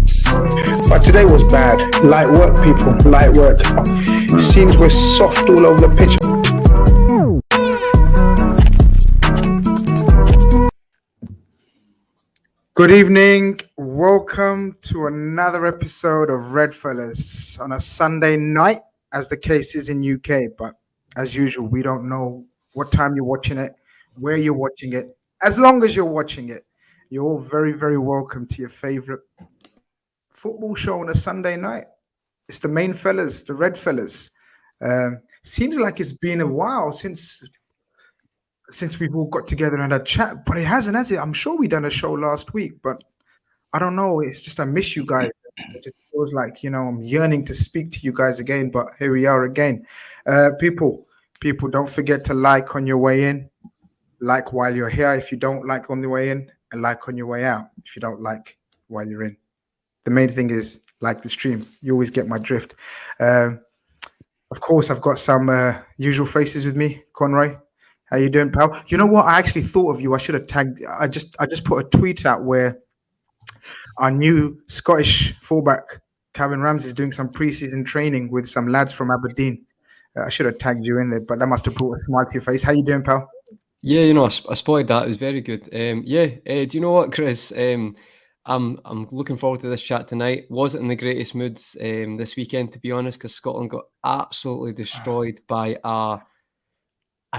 But today was bad. Light work, people. Light work. Seems we're soft all over the pitch. Good evening. Welcome to another episode of Redfellas on a Sunday night, as the case is in UK. But as usual, we don't know what time you're watching it, where you're watching it. As long as you're watching it, you're all very, very welcome to your favorite football show on a Sunday night. It's the main fellas, the Redfellas. Seems like it's been a while since we've all got together and had a chat, but it hasn't, has it? I'm sure we done a show last week, but I don't know. It's just I miss you guys. It just feels like, I'm yearning to speak to you guys again, but here we are again. People, don't forget to like on your way in, like while you're here if you don't like on the way in, and like on your way out if you don't like while you're in. The main thing is like the stream. You always get my drift. Of course, I've got some usual faces with me. Conroy, how you doing, pal? You know what? I actually thought of you. I should have tagged. I just put a tweet out where our new Scottish fullback, Calvin Ramsey, is doing some preseason training with some lads from Aberdeen. I should have tagged you in there, but that must have brought a smile to your face. How you doing, pal? Yeah, I spotted that. It was very good. Do you know what, Chris? I'm looking forward to this chat tonight. Wasn't in the greatest moods this weekend, to be honest, because Scotland got absolutely destroyed by a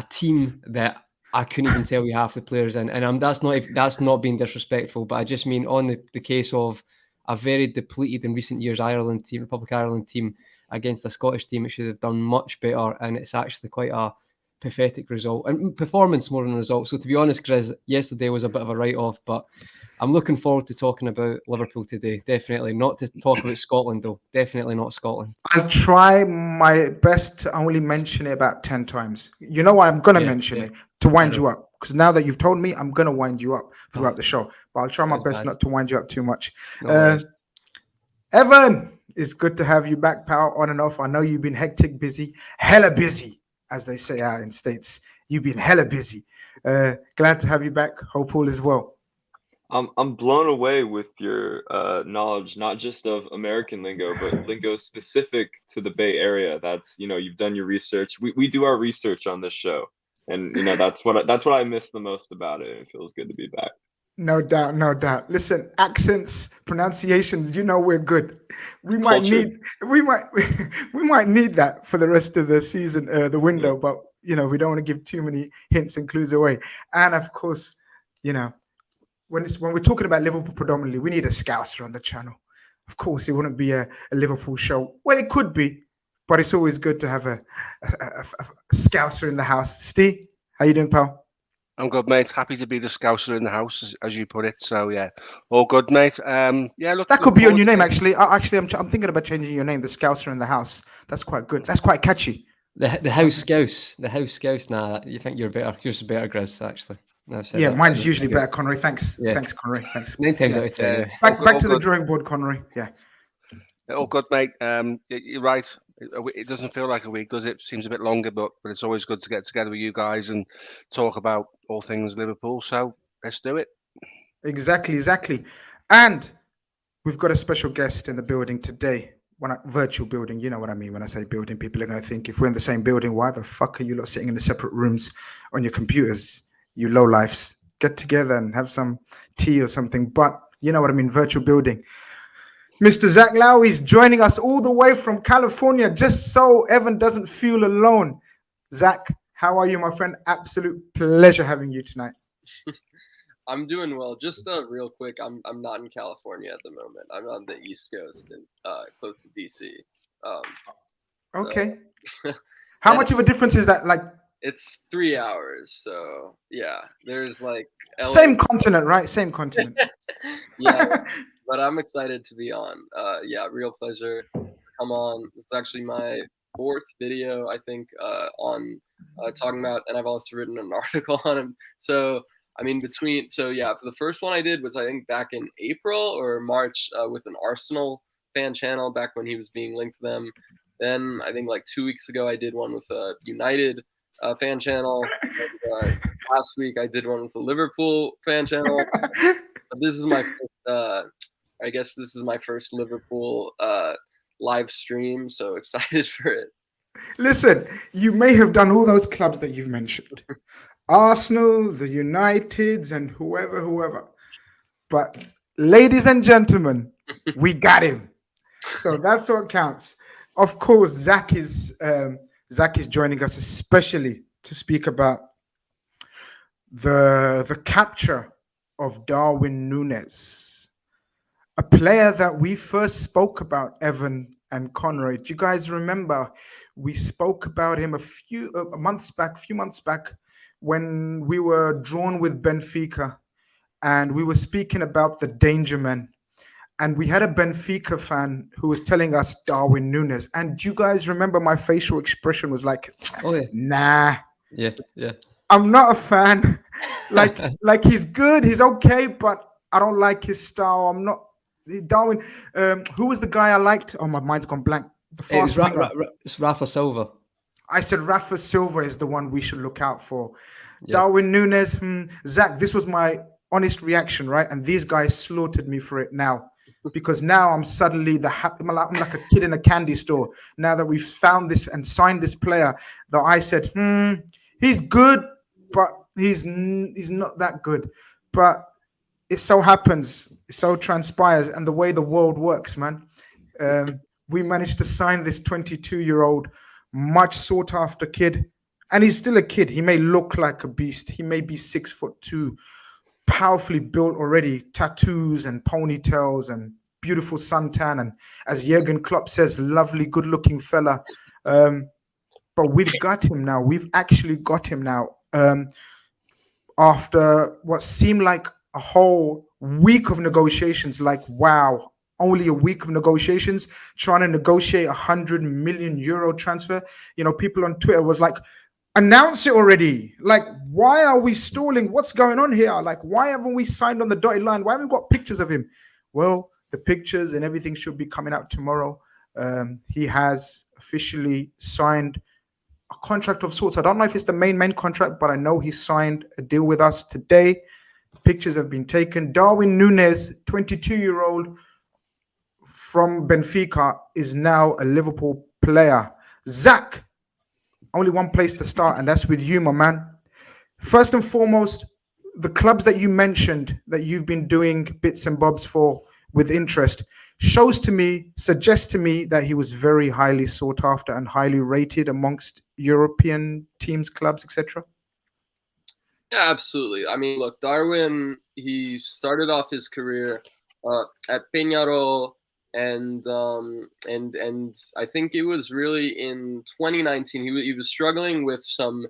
team that I couldn't even tell you half the players in. And that's not being disrespectful, but I just mean on the case of a very depleted in recent years Republic of Ireland team against a Scottish team, it should have done much better. And it's actually quite a pathetic result and performance more than a result. So to be honest, Chris, yesterday was a bit of a write-off, but I'm looking forward to talking about Liverpool today. Definitely not to talk about Scotland, though. Definitely not Scotland. I'll try my best to only mention it about 10 times. You know why I'm going to mention it? To wind you up. Because now that you've told me, I'm going to wind you up throughout the show. But I'll try my best not to wind you up too much. Evan, it's good to have you back, pal, on and off. I know you've been hectic, busy, hella busy, as they say out in States. You've been hella busy. Glad to have you back. Hope all is well. I'm blown away with your knowledge, not just of American lingo, but lingo specific to the Bay Area. That's, you've done your research. We do our research on this show, and that's what I miss the most about it. It feels good to be back. No doubt. Listen, accents, pronunciations, we're good. We might need that for the rest of the season, the window, but we don't want to give too many hints and clues away. And of course, when we're talking about Liverpool predominantly, we need a Scouser on the channel. Of course, it wouldn't be a Liverpool show. Well, it could be, but it's always good to have a Scouser in the house. Steve, how you doing, pal? I'm good, mate. Happy to be the Scouser in the house, as you put it. So yeah, all good, mate. Look, that could be your new name, actually. I'm thinking about changing your name, the Scouser in the house. That's quite good. That's quite catchy. The House Scouse. The House Scouse. Nah, you think you're better. Yours is better, Chris, actually. Yeah, mine's usually better, Conroy. Thanks. Yeah. Thanks, Conroy. Thanks. 9 times out of 10. Back to the drawing board, Conroy. Yeah. All good, mate. You're right. It doesn't feel like a week, does it? Seems a bit longer, but it's always good to get together with you guys and talk about all things Liverpool. So let's do it. Exactly. And we've got a special guest in the building today. Virtual building, you know what I mean when I say building. People are going to think if we're in the same building, why the fuck are you lot sitting in the separate rooms on your computers? You lowlifes, get together and have some tea or something. But you know what I mean, virtual building. Mr. Zach Lowy is joining us all the way from California, just so Evan doesn't feel alone. Zach, how are you, my friend? Absolute pleasure having you tonight. I'm doing well. Just real quick, I'm not in California at the moment. I'm on the East Coast and close to DC. Okay. How much of a difference is that? Like, it's 3 hours, so yeah. There's like same continent, right? Same continent. Yeah, but I'm excited to be on. Real pleasure. Come on. This is actually my 4th video, I think, on talking about, and I've also written an article on him. So I mean, for the first one I did was I think back in April or March with an Arsenal fan channel back when he was being linked to them. Then I think like 2 weeks ago I did one with a United fan channel. And, last week I did one with the Liverpool fan channel. But this is my first I guess this is my first Liverpool live stream, so excited for it. Listen, you may have done all those clubs that you've mentioned. Arsenal, the Uniteds, and whoever. But ladies and gentlemen, we got him. So that's what counts. Of course, Zach is joining us especially to speak about the capture of Darwin Núñez, a player that we first spoke about, Evan and Conroy. Do you guys remember? We spoke about him a few months back, when we were drawn with Benfica, and we were speaking about the danger man. And we had a Benfica fan who was telling us Darwin Núñez. And do you guys remember my facial expression was like, Oh yeah, nah, yeah. I'm not a fan. like he's good, he's okay, but I don't like his style. I'm not Darwin. Who was the guy I liked? Oh, my mind's gone blank. The It was fast winger. it's Rafa Silva. I said Rafa Silva is the one we should look out for. Yeah. Darwin Núñez, Zach, this was my honest reaction, right? And these guys slaughtered me for it now. Because now I'm suddenly I'm like a kid in a candy store. Now that we've found this and signed this player, that I said, he's good, but he's not that good. But it so happens, it so transpires, and the way the world works, man. We managed to sign this 22-year-old, much sought after kid, and he's still a kid. He may look like a beast. He may be 6'2", powerfully built already, tattoos and ponytails and beautiful suntan, and as Jurgen Klopp says, lovely, good-looking fella. But we've got him now. We've actually got him now. After what seemed like a whole week of negotiations, like wow, only a week of negotiations, trying to negotiate 100 million euro transfer. You know, people on Twitter was like, announce it already. Like, why are we stalling? What's going on here? Like, why haven't we signed on the dotted line? Why haven't we got pictures of him? Well, the pictures and everything should be coming out tomorrow. He has officially signed a contract of sorts. I don't know if it's the main contract, but I know he signed a deal with us today. Pictures have been taken. Darwin Núñez, 22-year-old from Benfica, is now a Liverpool player. Zach, only one place to start, and that's with you, my man. First and foremost, the clubs that you mentioned that you've been doing bits and bobs for with interest suggests to me that he was very highly sought after and highly rated amongst European teams, clubs, etc. Yeah, absolutely. I mean, look, Darwin, he started off his career at Peñarol, and I think it was really in 2019. He was struggling with some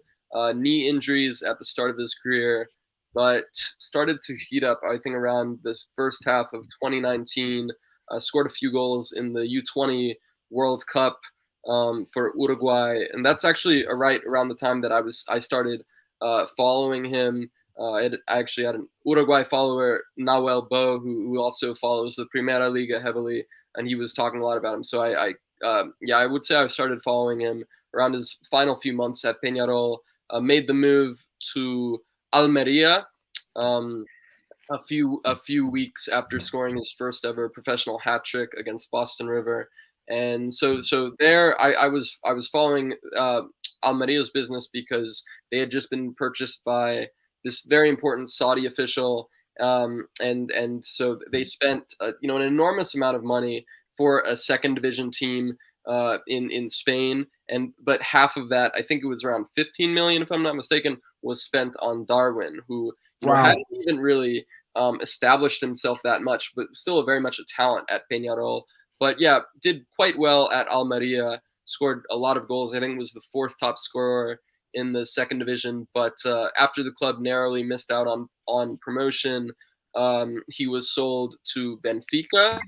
knee injuries at the start of his career, but started to heat up, I think, around this first half of 2019. Scored a few goals in the U20 World Cup for Uruguay, and that's actually right around the time that I started following him. I actually had an Uruguay follower, Nahuel Bo, who also follows the Primera Liga heavily, and he was talking a lot about him. So I would say I started following him around his final few months at Peñarol. Made the move to Almeria a few weeks after scoring his first ever professional hat trick against Boston River, and so there I was following Almeria's business because they had just been purchased by this very important Saudi official, and so they spent an enormous amount of money for a second division team in Spain, but half of that, I think it was around 15 million, if I'm not mistaken, was spent on Darwin, who hadn't even really established himself that much, but still very much a talent at Peñarol. But yeah, did quite well at Almeria. Scored a lot of goals. I think was the fourth top scorer in the second division. But after the club narrowly missed out on promotion, he was sold to Benfica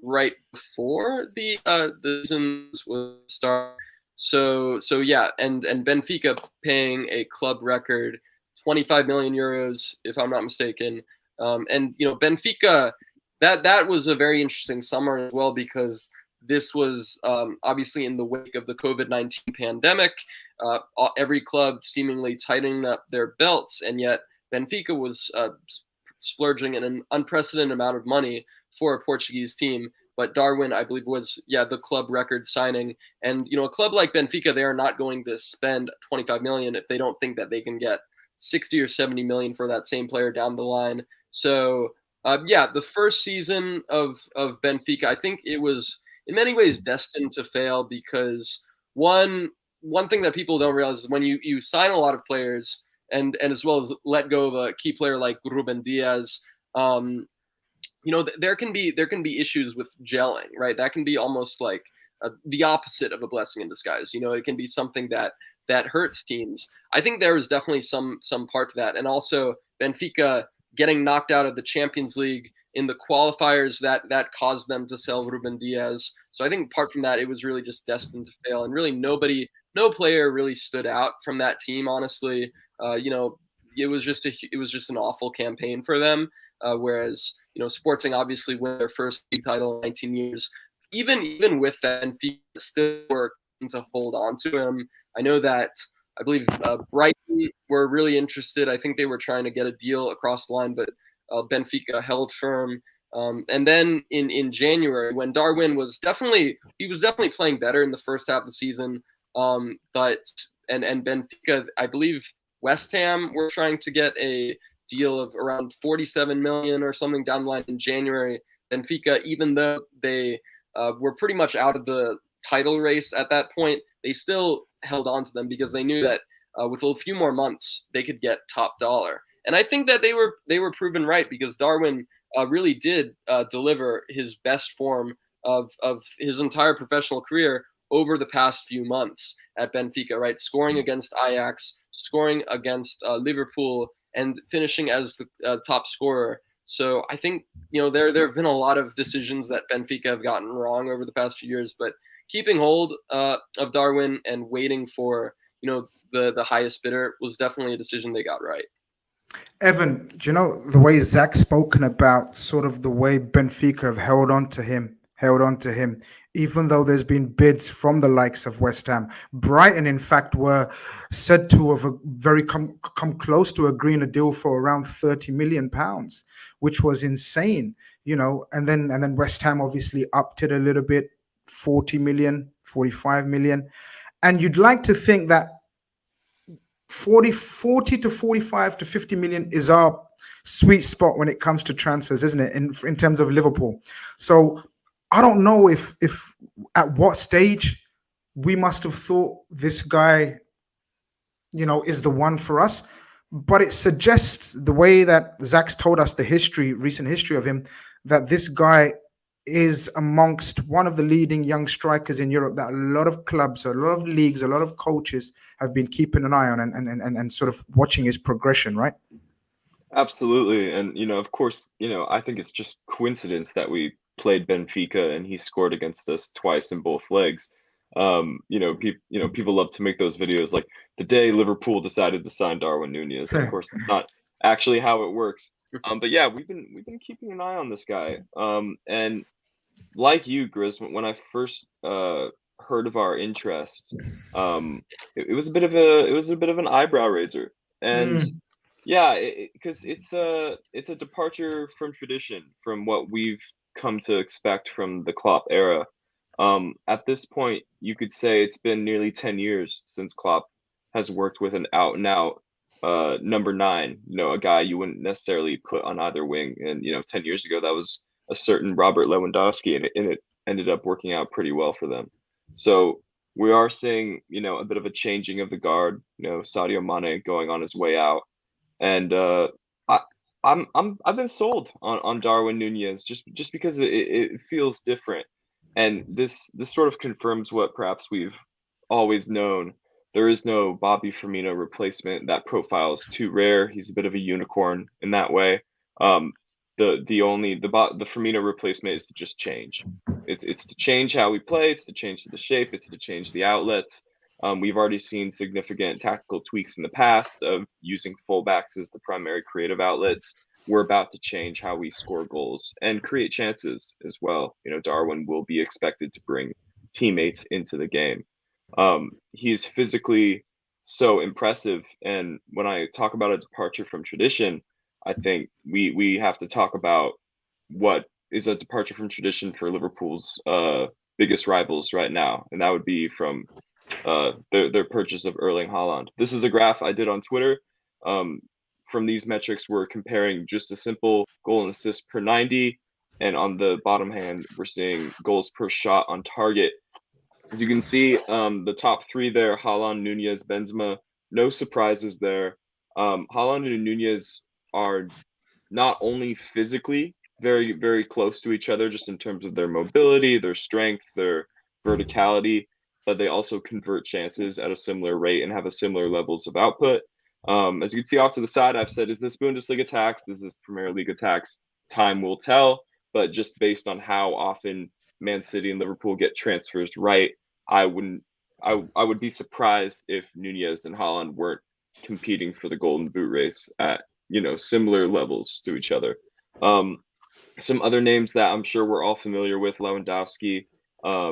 right before the seasons would start. So yeah, and Benfica paying a club record 25 million euros, if I'm not mistaken. And Benfica, that was a very interesting summer as well, because this was obviously in the wake of the COVID-19 pandemic. Every club seemingly tightening up their belts, and yet Benfica was splurging an unprecedented amount of money for a Portuguese team. But Darwin, I believe, was the club record signing. And a club like Benfica, they are not going to spend 25 million if they don't think that they can get 60 or 70 million for that same player down the line. So the first season of Benfica, I think it was in many ways destined to fail because one thing that people don't realize is when you sign a lot of players and as well as let go of a key player like Ruben Diaz, there can be issues with gelling, right? That can be almost like the opposite of a blessing in disguise. It can be something that hurts teams. I think there was definitely some part to that, and also Benfica getting knocked out of the Champions League in the qualifiers that caused them to sell Ruben Diaz. So I think apart from that, it was really just destined to fail, and really no player really stood out from that team. Honestly, it was just an awful campaign for them. Whereas Sporting obviously won their first league title in 19 years. Even with that, Benfica still working to hold on to him. I know that I believe Brighton were really interested. I think they were trying to get a deal across the line, but Benfica held firm. And then in January, when Darwin was definitely playing better in the first half of the season, but Benfica, I believe West Ham were trying to get a deal of around 47 million or something down the line in January. Benfica, even though they were pretty much out of the title race at that point, they still held on to them because they knew that with a few more months they could get top dollar. And I think that they were proven right because Darwin really did deliver his best form of his entire professional career over the past few months at Benfica, right? Scoring against Ajax, scoring against Liverpool, and finishing as the top scorer. So I think there have been a lot of decisions that Benfica have gotten wrong over the past few years, but keeping hold of Darwin and waiting for the highest bidder was definitely a decision they got right. Evan, do you know the way Zach's spoken about sort of the way Benfica have held on to him, even though there's been bids from the likes of West Ham. Brighton, in fact, were said to have come close to agreeing a deal for around £30 million, which was insane, and then West Ham obviously upped it a little bit, 40 million, 45 million. And you'd like to think that 40 to 45 to 50 million is our sweet spot when it comes to transfers, isn't it? In terms of Liverpool. So I don't know if at what stage we must have thought this guy, is the one for us. But it suggests the way that Zach's told us the recent history of him, that this guy is amongst one of the leading young strikers in Europe that a lot of clubs, a lot of leagues, a lot of coaches have been keeping an eye on and sort of watching his progression, right? Absolutely. And, of course, I think it's just coincidence that we played Benfica and he scored against us twice in both legs. People love to make those videos like the day Liverpool decided to sign Darwin Núñez. Of course, that's not actually how it works. But yeah, we've been keeping an eye on this guy. And like you, Grizz, when I first heard of our interest, it was a bit of an eyebrow raiser. And yeah, because it's a departure from tradition, from what we've come to expect from the Klopp era. At this point, you could say it's been nearly 10 years since Klopp has worked with an out-and-out number 9, a guy you wouldn't necessarily put on either wing. And 10 years ago, that was a certain Robert Lewandowski, and it ended up working out pretty well for them. So we are seeing a bit of a changing of the guard. Sadio Mane going on his way out, and I've been sold on Darwin Núñez just because it feels different. And this sort of confirms what perhaps we've always known. There is no Bobby Firmino replacement. That profile is too rare. He's a bit of a unicorn in that way. The Firmino replacement is to just change. It's to change how we play. It's to change the shape. It's to change the outlets. We've already seen significant tactical tweaks in the past of using fullbacks as the primary creative outlets. We're about to change how we score goals and create chances as well. Darwin will be expected to bring teammates into the game. He's physically so impressive. And when I talk about a departure from tradition, I think we have to talk about what is a departure from tradition for Liverpool's biggest rivals right now, and that would be from their purchase of Erling Haaland. This is a graph I did on Twitter. From these metrics, we're comparing just a simple goal and assist per 90, and on the bottom hand, we're seeing goals per shot on target. As you can see, the top three there, Haaland, Núñez, Benzema, no surprises there. Haaland and Núñez are not only physically very, very close to each other, just in terms of their mobility, their strength, their verticality, but they also convert chances at a similar rate and have a similar levels of output. As you can see off to the side, I've said, is this Bundesliga tax? Is this Premier League tax? Time will tell, but just based on how often Man City and Liverpool get transfers right, I would be surprised if Núñez and Haaland weren't competing for the Golden Boot race at similar levels to each other. Some other names that I'm sure we're all familiar with: Lewandowski,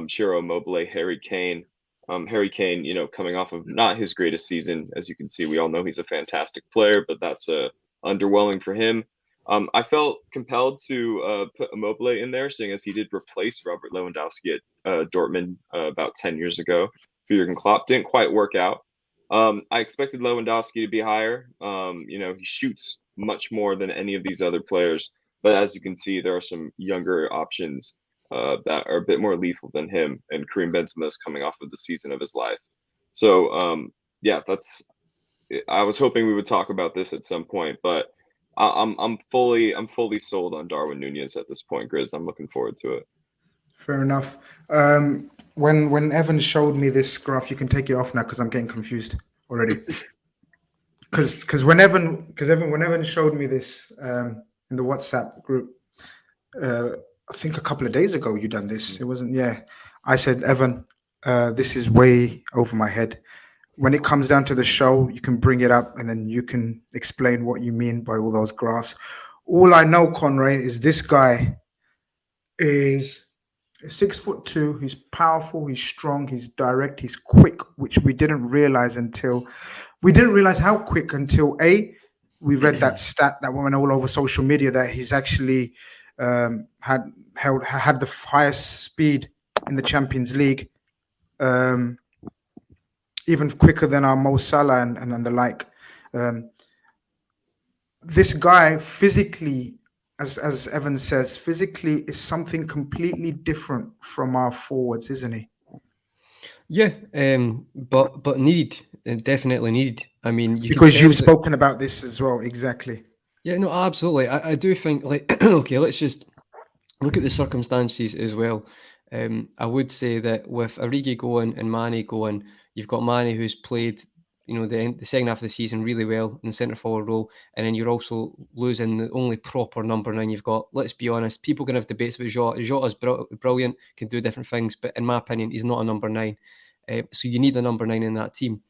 Ciro Immobile, Harry Kane. Harry Kane, coming off of not his greatest season, as you can see, we all know he's a fantastic player, but that's underwhelming for him. I felt compelled to put Immobile in there, seeing as he did replace Robert Lewandowski at Dortmund about 10 years ago for Jurgen Klopp. Didn't quite work out. I expected Lewandowski to be higher. He shoots much more than any of these other players, but as you can see, there are some younger options that are a bit more lethal than him, and Karim Benzema is coming off of the season of his life. So I was hoping we would talk about this at some point, but I'm fully sold on Darwin Núñez at this point, Grizz. I'm looking forward to it. Fair enough. When Evan showed me this graph, you can take it off now because I'm getting confused already. Because when Evan showed me this in the WhatsApp group, I think a couple of days ago you done this. It wasn't. Yeah, I said, Evan, this is way over my head. When it comes down to the show, you can bring it up and then you can explain what you mean by all those graphs. All I know, Conray, is this guy is 6'2". He's powerful, he's strong, he's direct, he's quick, which we didn't realize how quick until we read that stat that went all over social media that he's actually had the highest speed in the Champions League. Even quicker than our Mo Salah and the like. This guy physically, as Evan says, physically is something completely different from our forwards, isn't he? Yeah, but needed, definitely needed. I mean, because you've spoken about this as well, exactly. Yeah, no, absolutely. I do think, okay, let's just look at the circumstances as well. I would say that with Origi going and Mane going, you've got Mane who's played, the second half of the season really well in the centre forward role, and then you're also losing the only proper number 9 you've got. Let's be honest, people can have debates about Jota. Jota's brilliant, can do different things, but in my opinion, he's not a number 9. So you need a number 9 in that team.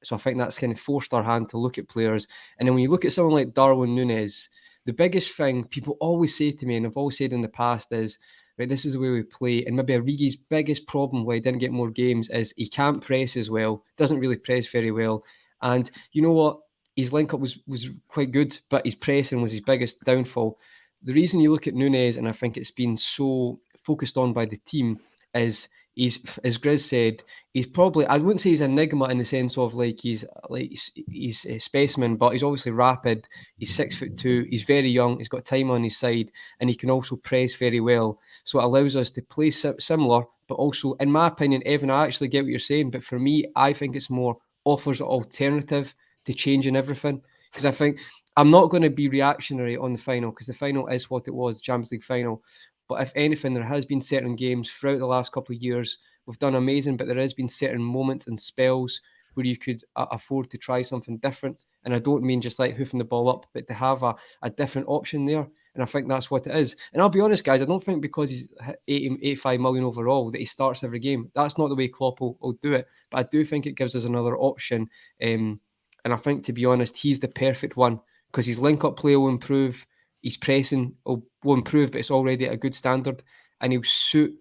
So I think that's kind of forced our hand to look at players. And then when you look at someone like Darwin Núñez, the biggest thing people always say to me, and I've always said in the past, is, right, this is the way we play. And maybe Origi's biggest problem why he didn't get more games is he can't press as well, doesn't really press very well. And you know what? His link-up was quite good, but his pressing was his biggest downfall. The reason you look at Núñez, and I think it's been so focused on by the team, is he's, as Grizz said, he's probably, I wouldn't say he's an enigma in the sense of he's a specimen, but he's obviously rapid. He's 6'2". He's very young. He's got time on his side, and he can also press very well. So it allows us to play similar, but also, in my opinion, Evan, I actually get what you're saying, but for me, I think it's more offers an alternative to changing everything. Because I think I'm not going to be reactionary on the final, because the final is what it was, Champions League final. But if anything, there has been certain games throughout the last couple of years. We've done amazing, but there has been certain moments and spells where you could afford to try something different. And I don't mean just like hoofing the ball up, but to have a different option there. And I think that's what it is. And I'll be honest, guys, I don't think because he's 85 million overall that he starts every game. That's not the way Klopp will do it. But I do think it gives us another option. And I think, to be honest, he's the perfect one because his link-up play will improve. His pressing will improve, but it's already at a good standard. And he'll suit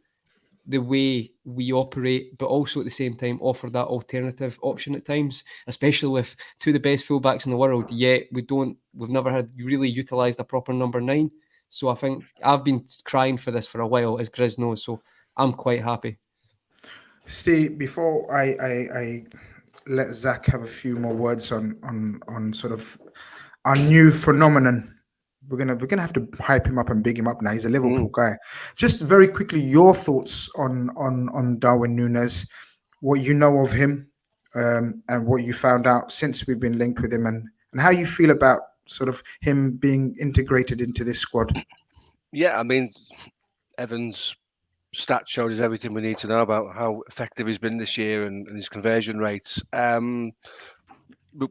the way we operate, but also at the same time offer that alternative option at times, especially with two of the best fullbacks in the world. Yet we've never had really utilised a proper number 9. So I think I've been crying for this for a while, as Grizz knows. So I'm quite happy. Steve, before I let Zach have a few more words on sort of our new phenomenon. We're gonna have to hype him up and big him up now. He's a Liverpool guy. Just very quickly, your thoughts on Darwin Núñez, what you know of him, and what you found out since we've been linked with him, and how you feel about sort of him being integrated into this squad. Yeah, I mean, Evan's stat showed us everything we need to know about how effective he's been this year and his conversion rates.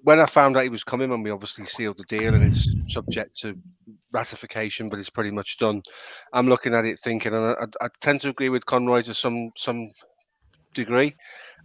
When I found out he was coming, and we obviously sealed the deal and it's subject to ratification, but it's pretty much done, I'm looking at it thinking, and I tend to agree with Conroy to some degree.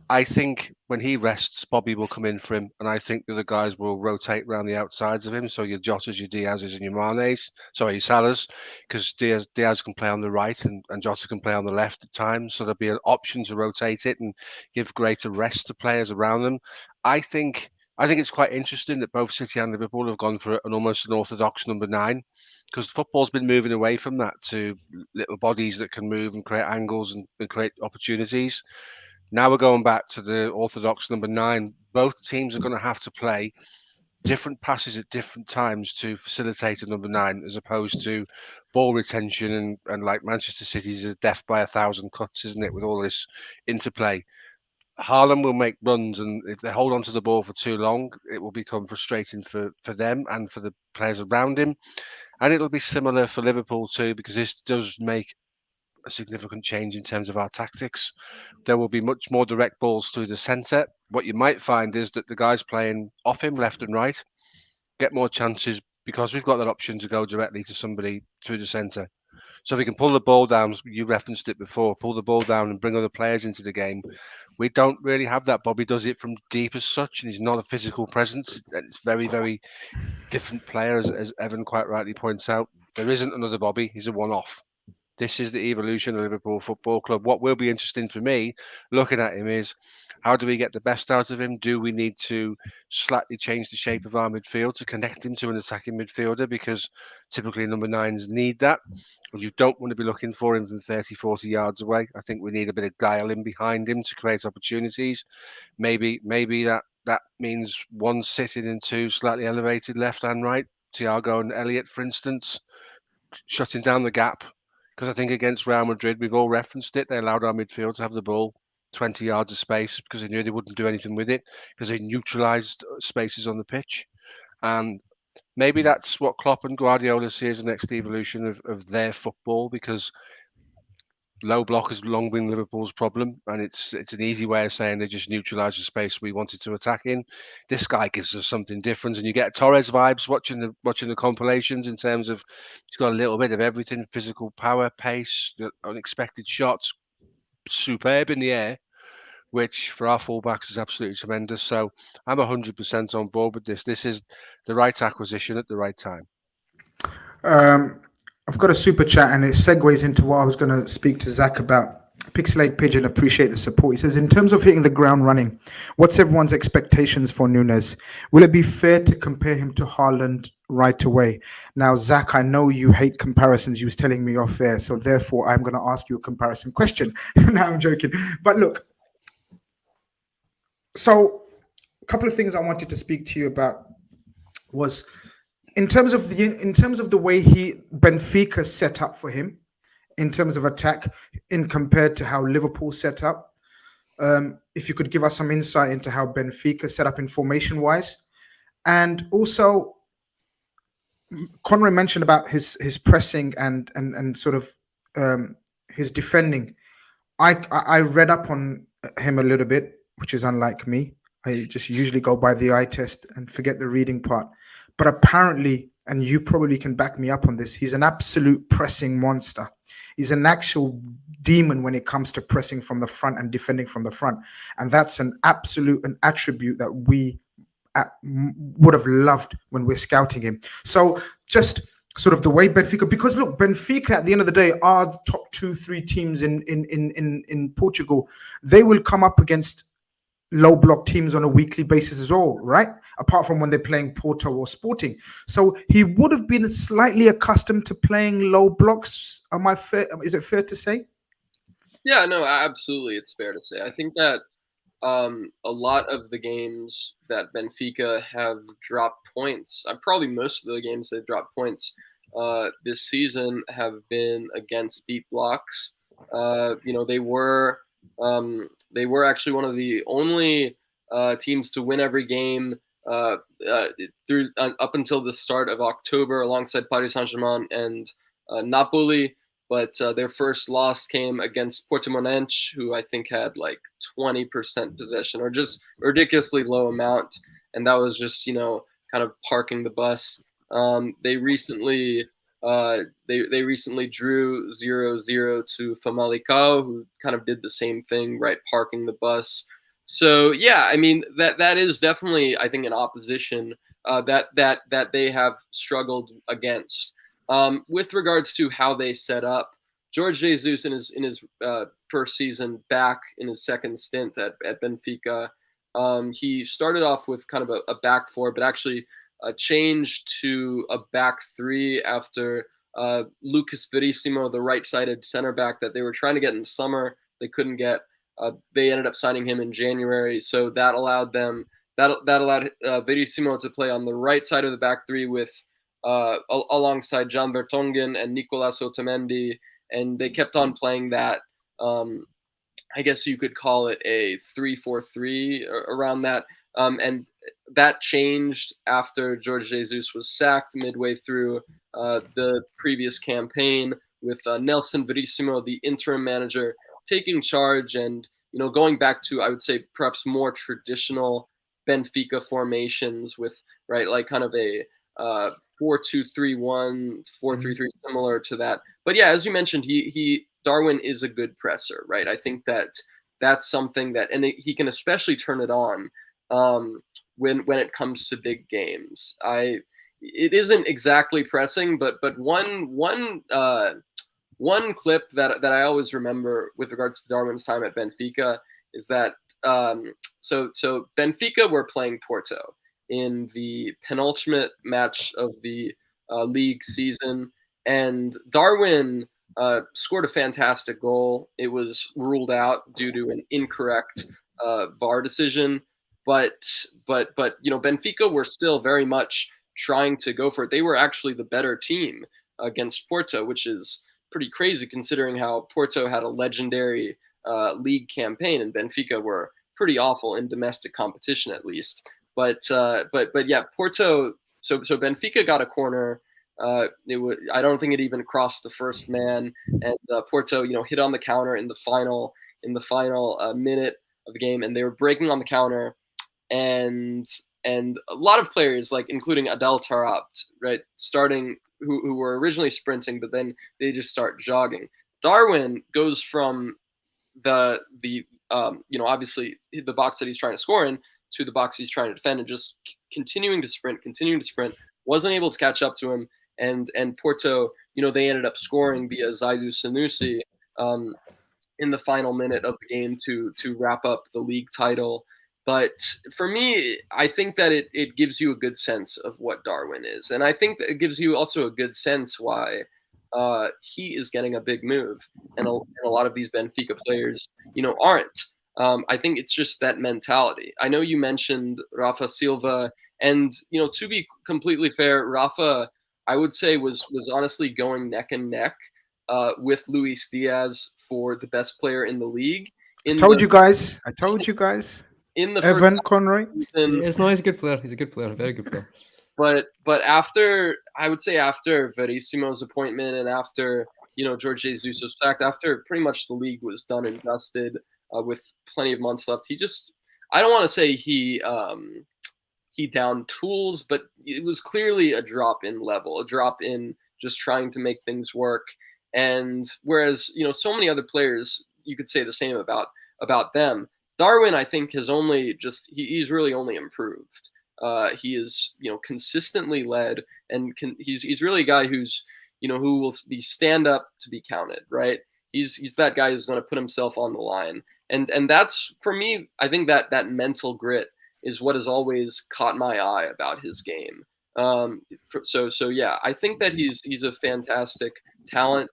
I think when he rests, Bobby will come in for him, and I think the other guys will rotate around the outsides of him. So your Jotas, your Diaz's, and your Manes, your Salahs, because Diaz can play on the right and Jota can play on the left at times. So there'll be an option to rotate it and give greater rest to players around them. I think it's quite interesting that both City and Liverpool have gone for almost an orthodox number 9, because football's been moving away from that to little bodies that can move and create angles and create opportunities. Now we're going back to the orthodox number 9. Both teams are going to have to play different passes at different times to facilitate a number 9, as opposed to ball retention and like Manchester City's is death by 1,000 cuts, isn't it, with all this interplay. Haaland will make runs, and if they hold on to the ball for too long, it will become frustrating for them and for the players around him. And it'll be similar for Liverpool too, because this does make a significant change in terms of our tactics. There will be much more direct balls through the centre. What you might find is that the guys playing off him left and right get more chances because we've got that option to go directly to somebody through the centre. So if we can pull the ball down, you referenced it before, pull the ball down and bring other players into the game. We don't really have that. Bobby does it from deep as such, and he's not a physical presence. It's very, very different player, as Evan quite rightly points out. There isn't another Bobby. He's a one-off. This is the evolution of Liverpool Football Club. What will be interesting for me, looking at him, is how do we get the best out of him? Do we need to slightly change the shape of our midfield to connect him to an attacking midfielder? Because typically number 9s need that. You don't want to be looking for him from 30, 40 yards away. I think we need a bit of guile in behind him to create opportunities. Maybe that means 1 sitting and 2 slightly elevated left and right. Thiago and Elliott, for instance, shutting down the gap. Because I think against Real Madrid, we've all referenced it. They allowed our midfield to have the ball 20 yards of space because they knew they wouldn't do anything with it, because they neutralised spaces on the pitch. And maybe that's what Klopp and Guardiola see as the next evolution of their football, because low block has long been Liverpool's problem, and it's an easy way of saying they just neutralised the space we wanted to attack in. This guy gives us something different, and you get Torres vibes watching the compilations, in terms of he's got a little bit of everything: physical power, pace, unexpected shots, superb in the air, which for our fullbacks is absolutely tremendous. So I'm 100% on board with this. This is the right acquisition at the right time. I've got a super chat, and it segues into what I was going to speak to Zach about. Pixelate Pigeon, appreciate the support. He says, in terms of hitting the ground running, what's everyone's expectations for Núñez? Will it be fair to compare him to Haaland right away? Now, Zach, I know you hate comparisons. You was telling me off air, so therefore I'm going to ask you a comparison question. No, I'm joking. But look, so a couple of things I wanted to speak to you about was in terms of the way Benfica set up for him in terms of attack, in compared to how Liverpool set up. If you could give us some insight into how Benfica set up in formation wise, and also Conrad mentioned about his pressing and sort of his defending. I read up on him a little bit, which is unlike me. I just usually go by the eye test and forget the reading part. But apparently, and you probably can back me up on this, he's an absolute pressing monster. He's an actual demon when it comes to pressing from the front and defending from the front. And that's an attribute that we would have loved when we're scouting him. So just sort of the way Benfica, because look, Benfica at the end of the day are the top 2-3 teams in Portugal. They will come up against low block teams on a weekly basis as well, right? Apart from when they're playing Porto or Sporting. So he would have been slightly accustomed to playing low blocks. Am I fair? Is it fair to say? Yeah, no, absolutely, it's fair to say. I think that a lot of the games that Benfica have dropped points, probably most of the games they've dropped points this season have been against deep blocks. They were actually one of the only teams to win every game through up until the start of October, alongside Paris Saint-Germain and Napoli. But their first loss came against Portimonense, who I think had like 20% possession, or just ridiculously low amount, and that was just kind of parking the bus. They recently they recently drew 0-0 to Famalicão, who kind of did the same thing, right, parking the bus. So yeah, I mean that is definitely, I think, an opposition that they have struggled against. With regards to how they set up, Jorge Jesus in his first season back in his second stint at Benfica, he started off with kind of a back four, but actually changed to a back three after Lucas Verissimo, the right-sided center back that they were trying to get in the summer, they couldn't get. They ended up signing him in January, so that allowed them Verissimo to play on the right side of the back three with alongside Jan Vertonghen and Nicolas Otamendi, and they kept on playing that. I guess you could call it a 3-4-3 around that, and that changed after Jorge Jesus was sacked midway through the previous campaign, with Nelson Verissimo, the interim manager, taking charge and going back to, I would say, perhaps more traditional Benfica formations with, right, like kind of a 4-2-3-1, 4-3-3, similar to that. But yeah, as you mentioned, Darwin is a good presser, right? I think that's something that, and he can especially turn it on when it comes to big games. It isn't exactly pressing, but one clip that I always remember with regards to Darwin's time at Benfica is that so Benfica were playing Porto in the penultimate match of the league season, and Darwin scored a fantastic goal. It was ruled out due to an incorrect VAR decision, but Benfica were still very much trying to go for it. They were actually the better team against Porto, which is pretty crazy considering how Porto had a legendary league campaign and Benfica were pretty awful in domestic competition, at least. But yeah, Porto. So Benfica got a corner. I don't think it even crossed the first man, and Porto, hit on the counter in the final minute of the game, and they were breaking on the counter, and a lot of players, like including Adel Taarabt, right, starting who were originally sprinting, but then they just start jogging. Darwin goes from the obviously the box that he's trying to score in to the box he's trying to defend, and just continuing to sprint, wasn't able to catch up to him, and Porto, they ended up scoring via Zaidu Sanusi in the final minute of the game to wrap up the league title. But for me, I think that it gives you a good sense of what Darwin is. And I think that it gives you also a good sense why he is getting a big move. And a lot of these Benfica players, aren't. I think it's just that mentality. I know you mentioned Rafa Silva. And, to be completely fair, Rafa, I would say, was honestly going neck and neck with Luis Diaz for the best player in the league. I told you guys. In the Evan Conroy. He's a good player. He's a good player. Very good player. But after, I would say, after Verissimo's appointment and after Jorge Jesus was sacked, after pretty much the league was done and dusted with plenty of months left, I don't want to say he downed tools, but it was clearly a drop in level, a drop in just trying to make things work. And whereas so many other players, you could say the same about them. Darwin, I think, has only he's really only improved. He is, consistently led, and he's really a guy who's, who will be stand up to be counted, right? He's that guy who's going to put himself on the line, and that's, for me, I think that mental grit is what has always caught my eye about his game. So yeah, I think that he's a fantastic talent.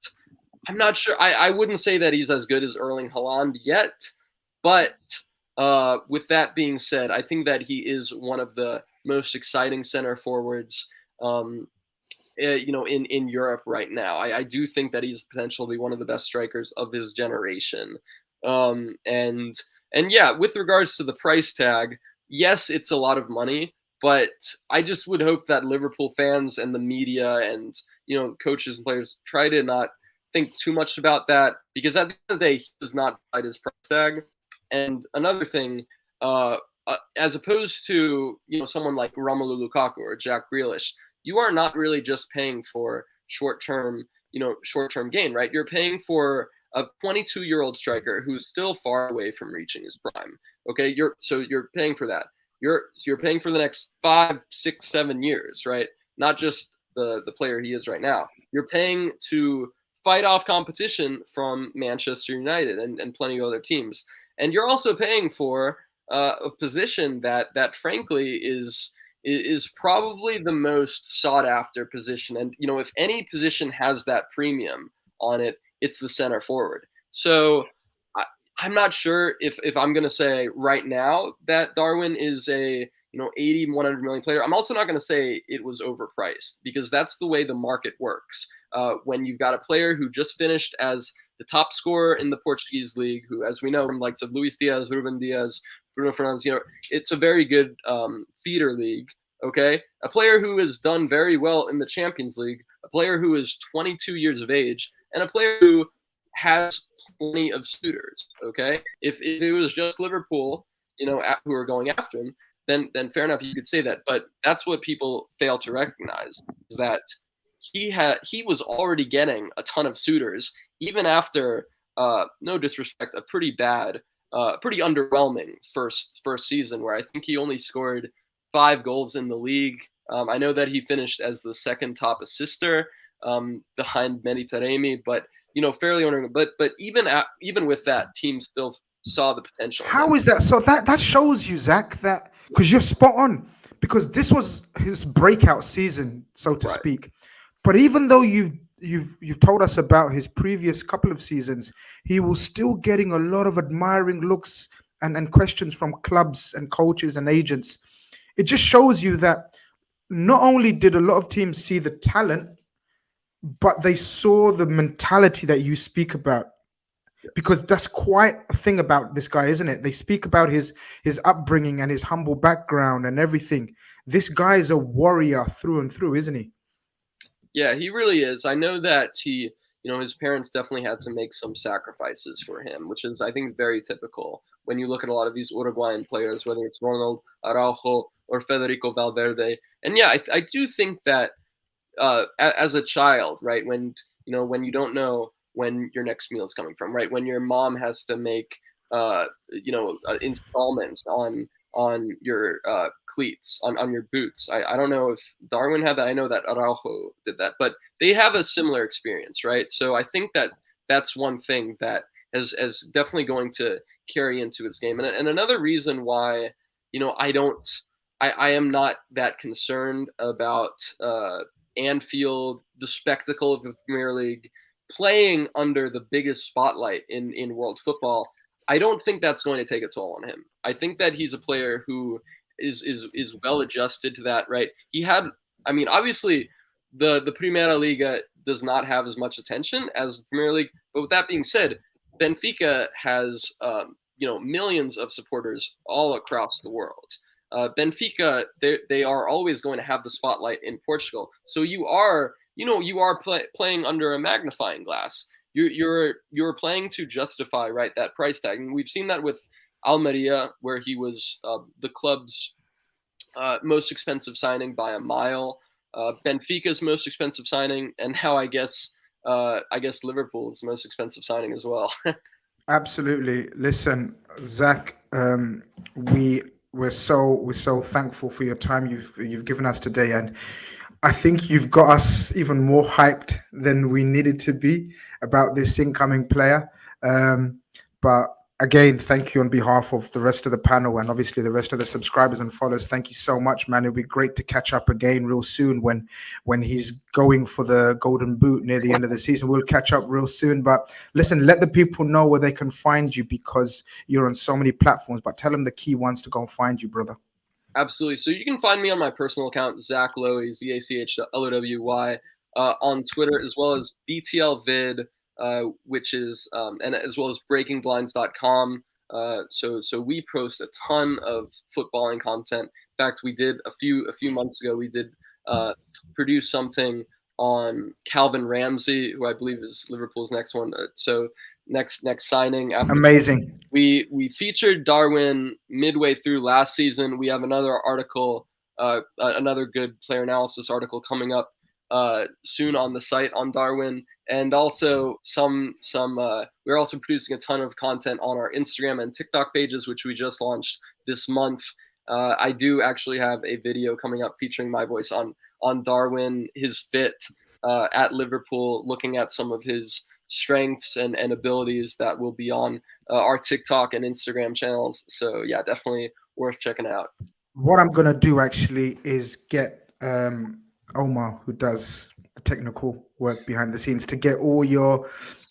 I'm not sure. I wouldn't say that he's as good as Erling Haaland yet, but with that being said, I think that he is one of the most exciting center forwards, in Europe right now. I do think that he's potentially one of the best strikers of his generation. And yeah, with regards to the price tag, yes, it's a lot of money, but I just would hope that Liverpool fans and the media and coaches and players try to not think too much about that, because at the end of the day, he does not fight his price tag. And another thing, as opposed to someone like Romelu Lukaku or Jack Grealish, you are not really just paying for short-term gain, right? You're paying for a 22-year-old striker who's still far away from reaching his prime. Okay, you're paying for that. You're paying for the next 5, 6, 7 years, right? Not just the player he is right now. You're paying to fight off competition from Manchester United and plenty of other teams, and you're also paying for a position that frankly is probably the most sought after position. And if any position has that premium on it, it's the center forward. So I'm not sure if I'm going to say right now that Darwin is a 80, 100 million player. I'm also not going to say it was overpriced, because that's the way the market works. When you've got a player who just finished as the top scorer in the Portuguese league, who, as we know, from likes of Luis Diaz, Ruben Diaz, Bruno Fernandes, it's a very good feeder league. Okay, a player who has done very well in the Champions League, a player who is 22 years of age, and a player who has plenty of suitors. Okay, if it was just Liverpool, who are going after him, then fair enough, you could say that. But that's what people fail to recognize, is that he was already getting a ton of suitors, even after, no disrespect, a pretty bad, pretty underwhelming first season, where I think he only scored 5 goals in the league. I know that he finished as the second top assister, behind Mehdi Taremi, but fairly underwhelming. But even with that, teams still saw the potential. How is that? So that shows you, Zach, that, because you're spot on, because this was his breakout season, so to speak. But even though you've told us about his previous couple of seasons, he was still getting a lot of admiring looks and questions from clubs and coaches and agents. It just shows you that not only did a lot of teams see the talent, but they saw the mentality that you speak about. Because that's quite a thing about this guy, isn't it? They speak about his upbringing and his humble background and everything. This guy is a warrior through and through, isn't he? Yeah, he really is. I know that his parents definitely had to make some sacrifices for him, which is, I think, very typical when you look at a lot of these Uruguayan players, whether it's Ronald Araujo or Federico Valverde. And yeah, I do think that as a child, right, when you don't know when your next meal is coming from, right, when your mom has to make installments on your cleats, on your boots. I don't know if Darwin had that. I know that Araujo did that, but they have a similar experience, right? So I think that that's one thing that is definitely going to carry into his game. And another reason why, I am not that concerned about Anfield, the spectacle of the Premier League, playing under the biggest spotlight in world football. I don't think that's going to take a toll on him. I think that he's a player who is well adjusted to that, right? He had, obviously the Primera Liga does not have as much attention as the Premier League, but with that being said, Benfica has millions of supporters all across the world. Benfica, they are always going to have the spotlight in Portugal. So you are playing under a magnifying glass. You're playing to justify, right, that price tag. And we've seen that with Almeria, where he was the club's most expensive signing by a mile. Benfica's most expensive signing, and now I guess Liverpool's most expensive signing as well. Absolutely. Listen, Zach, we we're so thankful for your time you've given us today, and I think you've got us even more hyped than we needed to be about this incoming player. But again, thank you on behalf of the rest of the panel and obviously the rest of the subscribers and followers. Thank you so much, man. It'll be great to catch up again real soon when he's going for the golden boot near the end of the season. We'll catch up real soon. But listen, let the people know where they can find you because you're on so many platforms. But tell them the key ones to go and find you, brother. Absolutely. So you can find me on my personal account, Zach Lowy, ZACHLOWY, on Twitter, as well as BTLVid, which is, and as well as breakingblinds.com. So we post a ton of footballing content. In fact, we did a few months ago, we did produce something on Calvin Ramsey, who I believe is Liverpool's next one. So next signing. Amazing. We featured Darwin midway through last season. We have another article, another good player analysis article coming up soon on the site on Darwin, and also we're also producing a ton of content on our Instagram and TikTok pages, which we just launched this month. I do actually have a video coming up featuring my voice on Darwin, his fit at Liverpool, looking at some of his strengths and abilities that will be on our TikTok and Instagram channels. So yeah, definitely worth checking out. What I'm gonna do actually is get Omar, who does the technical work behind the scenes, to get all your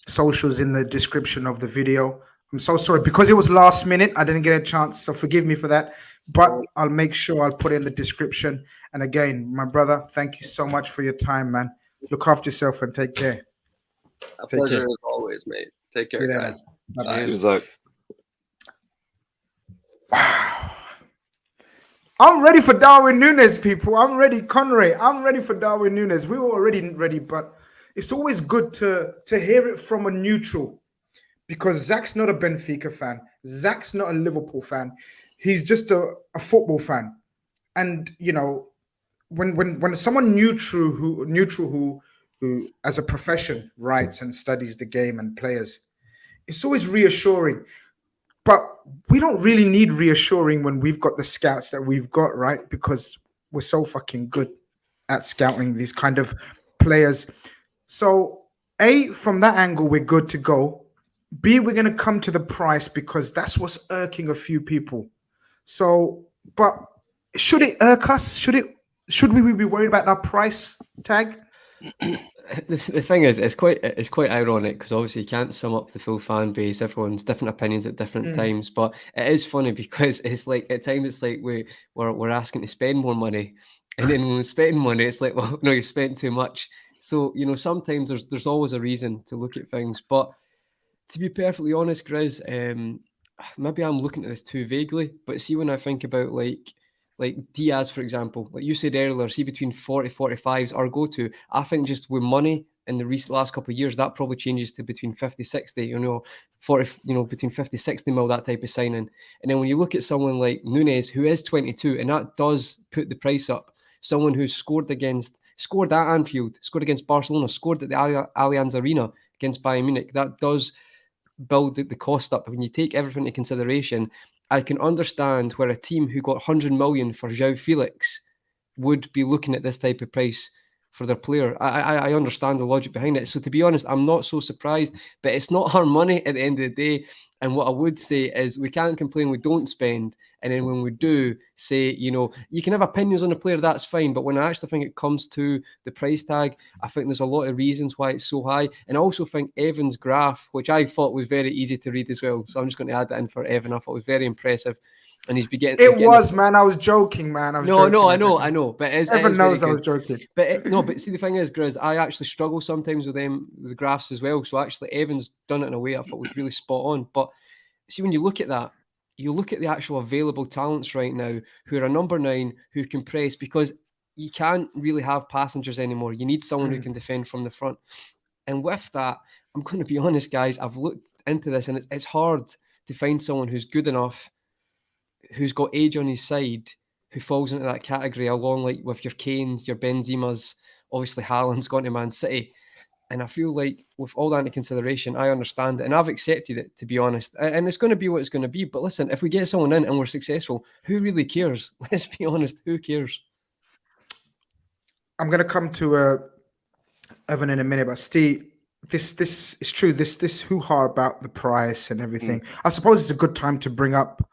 socials in the description of the video. I'm so sorry because it was last minute. I didn't get a chance, so forgive me for that. But I'll make sure I'll put it in the description. And again, my brother, thank you so much for your time, man. Look after yourself and take care. A pleasure as always, mate. Take care, guys. Bye. Wow. I'm ready for Darwin Núñez, people. I'm ready, Conray. I'm ready for Darwin Núñez. We were already ready, but it's always good to hear it from a neutral because Zach's not a Benfica fan. Zach's not a Liverpool fan. He's just a football fan. And, you know, when someone neutral who as a profession writes and studies the game and players, it's always reassuring. But we don't really need reassuring when we've got the scouts that we've got, right? Because we're so fucking good at scouting these kind of players. So A, from that angle, we're good to go. B, we're going to come to the price because that's what's irking a few people. So, but should it irk us? Should we be worried about that price tag? The thing is, it's quite ironic because obviously you can't sum up the full fan base. Everyone's different opinions at different times, but it is funny because it's like at times it's like we're asking to spend more money, and then when we spend money, it's like, well, no, you spent too much. So you know, sometimes there's always a reason to look at things. But to be perfectly honest, Grizz, maybe I'm looking at this too vaguely. But see, when I think about like Diaz, for example, like you said earlier, see between 40, 45s our go-to. I think just with money in the last couple of years, that probably changes to between 50, 60, you know, 40, you know, between 50, 60 mil, that type of signing. And then when you look at someone like Núñez, who is 22, and that does put the price up, someone who scored at Anfield, scored against Barcelona, scored at the Allianz Arena against Bayern Munich, that does build the cost up. When you take everything into consideration, I can understand where a team who got 100 million for João Felix would be looking at this type of price for their player. I understand the logic behind it. So to be honest, I'm not so surprised, but it's not our money at the end of the day. And what I would say is we can't complain we don't spend. And then when we do, say, you know, you can have opinions on a player, that's fine. But when I actually think it comes to the price tag, I think there's a lot of reasons why it's so high. And I also think Evan's graph, which I thought was very easy to read as well. So I'm just going to add that in for Evan. I thought it was very impressive. And he's beginning. Man. I was joking, man. I know. But Evan knows I was joking. But see, the thing is, Grizz, I actually struggle sometimes with the graphs as well. So actually, Evan's done it in a way I thought was really spot on. But see, when you look at that, you look at the actual available talents right now who are a number 9 who can press, because you can't really have passengers anymore. You need someone who can defend from the front. And with that, I'm going to be honest, guys, I've looked into this and it's hard to find someone who's good enough, who's got age on his side, who falls into that category, along like with your Kanes, your Benzemas, obviously Haaland's gone to Man City. And I feel like with all that into consideration, I understand it and I've accepted it, to be honest. And it's going to be what it's going to be. But listen, if we get someone in and we're successful, who really cares? Let's be honest, who cares? I'm going to come to Evan in a minute, but Steve, this is true. This hoo-ha about the price and everything. I suppose it's a good time to bring up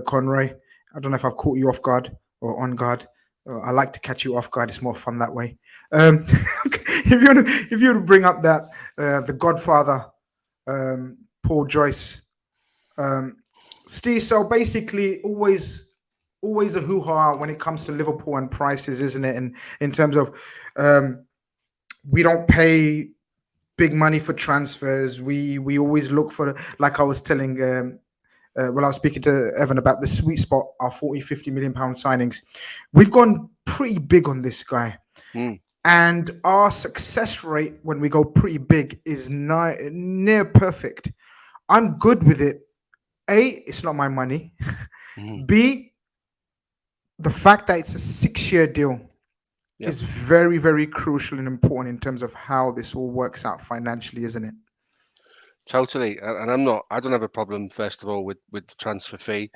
Conroy. I don't know if I've caught you off guard or on guard. I like to catch you off guard. It's more fun that way. If you want to bring up that the Godfather, Paul Joyce, Steve. So basically, always a hoo-ha when it comes to Liverpool and prices, isn't it? And in terms of we don't pay big money for transfers. We always look for, like I was telling when I was speaking to Evan about the sweet spot, our 40-50 million pound signings. We've gone pretty big on this guy. And our success rate when we go pretty big is near perfect. I'm good with it. A, it's not my money. B, the fact that it's a 6-year deal is very, very crucial and important in terms of how this all works out financially, isn't it? Totally. And I don't have a problem, first of all, with the transfer fee,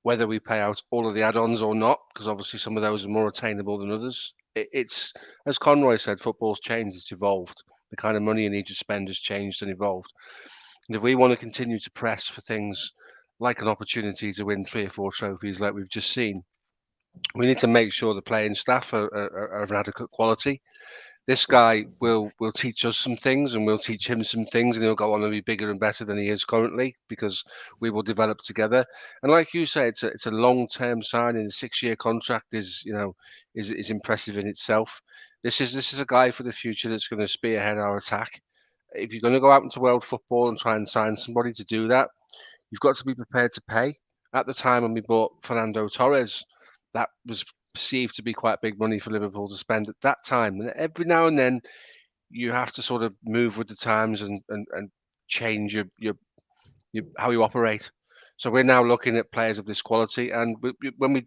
whether we pay out all of the add-ons or not, because obviously some of those are more attainable than others. It's, as Conroy said, football's changed, it's evolved. The kind of money you need to spend has changed and evolved. And if we want to continue to press for things like an opportunity to win 3 or 4 trophies like we've just seen, we need to make sure the playing staff are of adequate quality. This guy will teach us some things and we'll teach him some things, and he'll go on to be bigger and better than he is currently because we will develop together. And like you say, it's a long-term signing. A 6-year contract is impressive in itself. This is a guy for the future that's going to spearhead our attack. If you're going to go out into world football and try and sign somebody to do that, you've got to be prepared to pay. At the time when we bought Fernando Torres, that was perceived to be quite big money for Liverpool to spend at that time. And every now and then you have to sort of move with the times and change your how you operate. So we're now looking at players of this quality. And when we,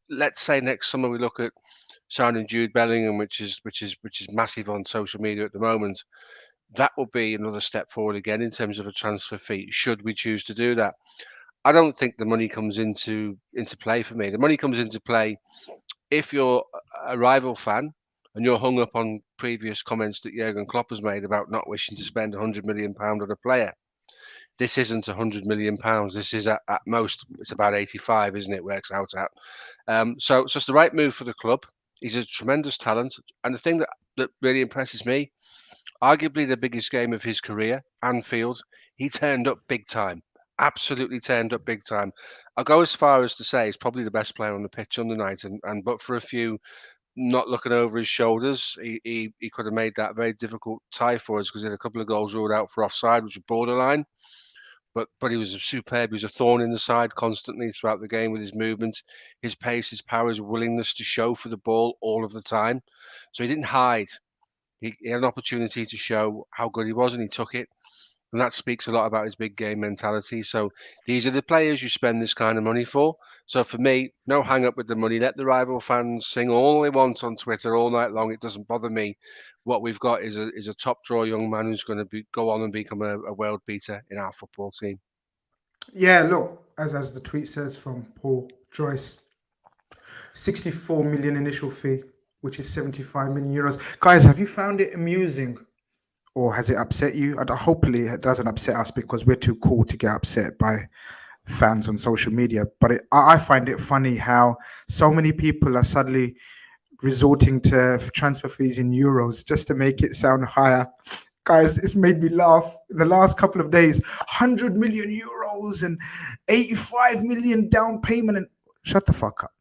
let's say next summer, we look at signing Jude Bellingham, which is massive on social media at the moment, that will be another step forward again in terms of a transfer fee, should we choose to do that. I don't think the money comes into play for me. The money comes into play if you're a rival fan and you're hung up on previous comments that Jurgen Klopp has made about not wishing to spend £100 million on a player. This isn't £100 million. This is at most, it's about 85, isn't it? Works out at. So it's the right move for the club. He's a tremendous talent. And the thing that really impresses me, arguably the biggest game of his career, Anfield, he turned up big time. Absolutely turned up big time. I'll go as far as to say he's probably the best player on the pitch on the night, and but for a few not looking over his shoulders, he could have made that a very difficult tie for us because he had a couple of goals ruled out for offside, which was borderline. But he was superb. He was a thorn in the side constantly throughout the game with his movements, his pace, his power, his willingness to show for the ball all of the time. So he didn't hide. He had an opportunity to show how good he was, and he took it. And that speaks a lot about his big game mentality. So these are the players you spend this kind of money for. So for me, no hang up with the money. Let the rival fans sing all they want on Twitter all night long. It doesn't bother me. What we've got is a top draw young man who's going to go on and become a world beater in our football team. Yeah, look, as the tweet says from Paul Joyce, 64 million initial fee, which is 75 million euros. Guys, have you found it amusing? Or has it upset you? Hopefully it doesn't upset us because we're too cool to get upset by fans on social media. But I find it funny how so many people are suddenly resorting to transfer fees in euros just to make it sound higher. Guys, it's made me laugh. In the last couple of days, 100 million euros and 85 million down payment. And shut the fuck up.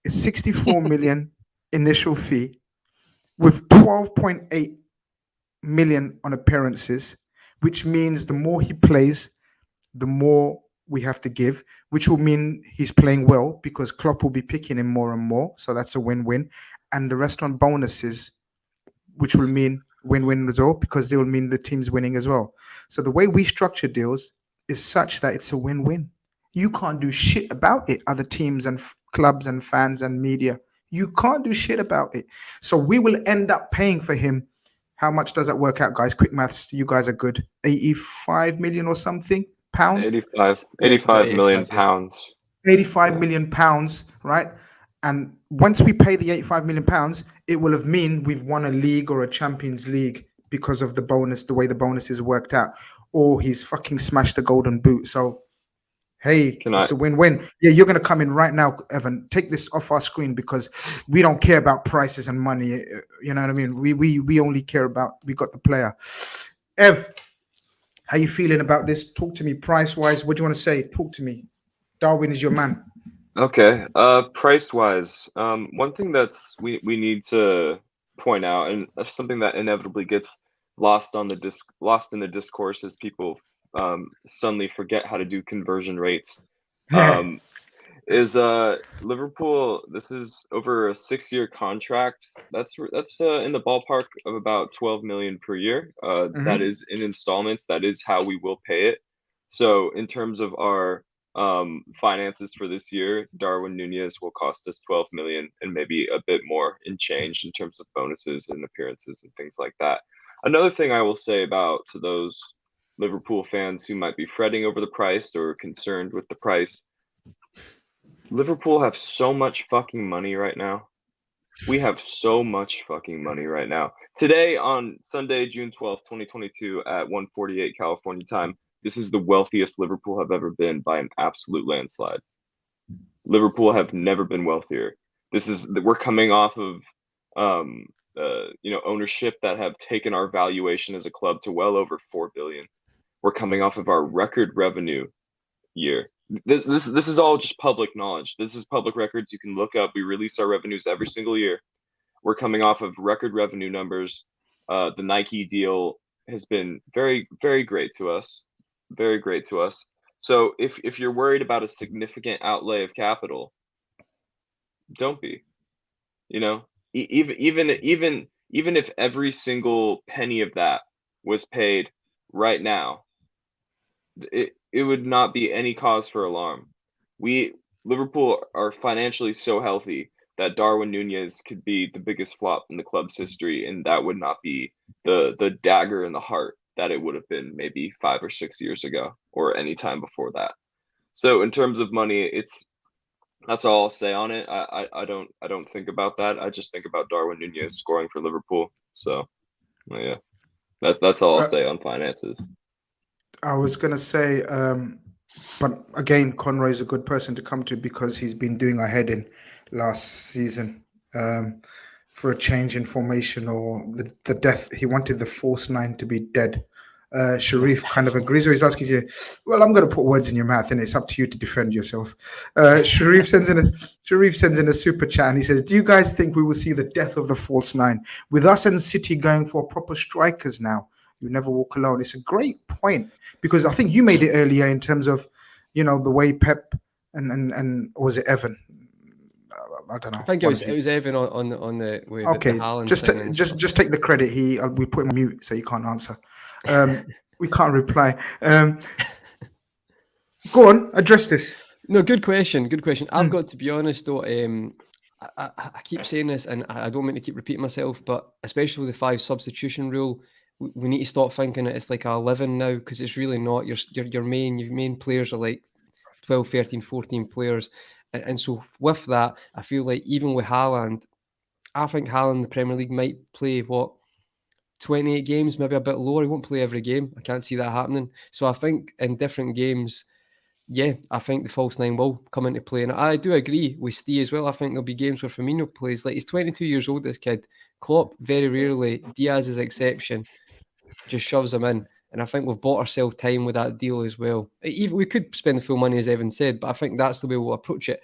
It's 64 million initial fee with 12.8 million on appearances, which means the more he plays, the more we have to give, which will mean he's playing well because Klopp will be picking him more and more. So that's a win-win. And the rest on bonuses, which will mean win-win as well because they will mean the team's winning as well. So the way we structure deals is such that it's a win-win. You can't do shit about it, other teams and clubs and fans and media. You can't do shit about it. So we will end up paying for him How much does that work out, guys? Quick maths. You guys are good. 85 million or something pound. 85 million pounds. 85 million pounds, right? And once we pay the 85 million pounds, it will have mean we've won a league or a Champions League because of the bonus, the way the bonuses worked out. Or he's fucking smashed the golden boot. So, hey, it's a win-win. Yeah, you're going to come in right now, Evan. Take this off our screen because we don't care about prices and money. You know what I mean? We only care about, we got the player. Ev, how you feeling about this? Talk to me price-wise. What do you want to say? Talk to me. Darwin is your man. Okay. Price-wise, one thing that's we need to point out, and something that inevitably gets lost in the discourse as people suddenly forget how to do conversion rates. Is Liverpool? This is over a 6-year contract. That's in the ballpark of about 12 million per year. That is in installments. That is how we will pay it. So in terms of our finances for this year, Darwin Núñez will cost us 12 million and maybe a bit more in change in terms of bonuses and appearances and things like that. Another thing I will say about to those Liverpool fans who might be fretting over the price or concerned with the price, Liverpool have so much fucking money right now. We have so much fucking money right now. Today on Sunday, June 12th, 2022 at 1:48 California time, this is the wealthiest Liverpool have ever been by an absolute landslide. Liverpool have never been wealthier. We're coming off of ownership that have taken our valuation as a club to well over 4 billion. We're coming off of our record revenue year. This is all just public knowledge. This is public records. You can look up. We release our revenues every single year. We're coming off of record revenue numbers. The Nike deal has been very, very great to us. Very great to us. So if you're worried about a significant outlay of capital, don't be. You know, even if every single penny of that was paid right now, it would not be any cause for alarm. Liverpool are financially so healthy that Darwin Núñez could be the biggest flop in the club's history, and that would not be the dagger in the heart that it would have been maybe 5 or 6 years ago or any time before that. So in terms of money, that's all I'll say on it. I don't think about that. I just think about Darwin Núñez scoring for Liverpool. So yeah, that's all I'll say on finances. I was gonna say, but again, Conroy's a good person to come to because he's been doing our head in last season for a change in formation or the death. He wanted the false 9 to be dead. Sharif kind of agrees, or he's asking you, well, I'm going to put words in your mouth and it's up to you to defend yourself. Sharif sends in a super chat and he says, do you guys think we will see the death of the false 9 with us and City going for proper strikers now? You never walk alone. It's a great point because I think you made it earlier in terms of, the way Pep and or was it Evan? I don't know. I think it was Evan on the way. Okay, the Haaland just take the credit. We put him on mute so he can't answer. We can't reply. Go on, address this. No, good question. I've got to be honest though. I keep saying this, and I don't mean to keep repeating myself, but especially with the 5 substitution rule, we need to stop thinking that it's like a 11 now because it's really not. Your main players are like 12, 13, 14 players. And so with that, I feel like even with Haaland, I think Haaland in the Premier League might play, 28 games, maybe a bit lower. He won't play every game. I can't see that happening. So I think in different games, I think the false 9 will come into play. And I do agree with Steve as well. I think there'll be games where Firmino plays. Like, he's 22 years old, this kid. Klopp, very rarely, Diaz is exception, just shoves him in. And I think we've bought ourselves time with that deal as well. Even we could spend the full money, as Evan said, but I think that's the way we'll approach it.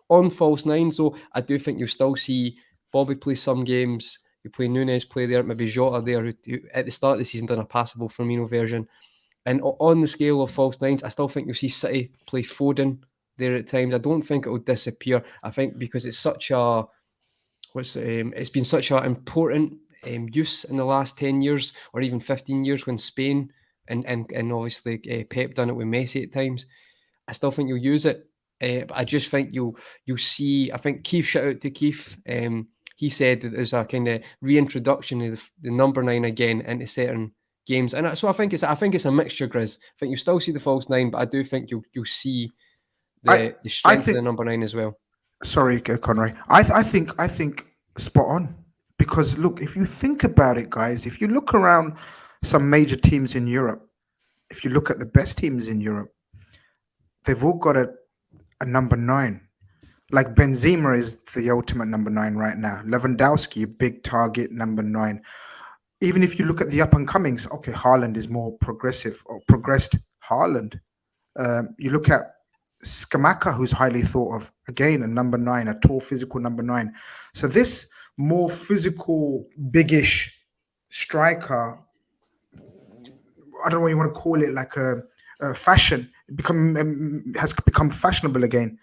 On false 9, so I do think you'll still see Bobby play some games. You play Núñez play there, maybe Jota there, who at the start of the season done a passable Firmino version. And on the scale of false 9s, I still think you'll see City play Foden there at times. I don't think it will disappear. I think because it's such a it's been such an important use in the last 10 years or even 15 years when Spain and obviously Pep done it with Messi at times. I still think you'll use it. But I just think you'll see, I think Keith, shout out to Keith, he said that there's a kind of reintroduction of the number 9 again into certain games, and so I think it's a mixture, Grizz. I think you still see the false 9, but I do think you'll see the strength of the number 9 as well. Sorry, Conroy. I think spot on, because look, if you think about it, guys, if you look around some major teams in Europe, if you look at the best teams in Europe, they've all got a number 9. Like Benzema is the ultimate number 9 right now. Lewandowski, a big target, number 9. Even if you look at the up and comings, okay, Haaland is more progressive or progressed. Haaland. You look at Skamaka, who's highly thought of, again, a number 9, a tall, physical number 9. So this more physical, biggish striker, I don't know what you want to call it, like a fashion, has become fashionable again.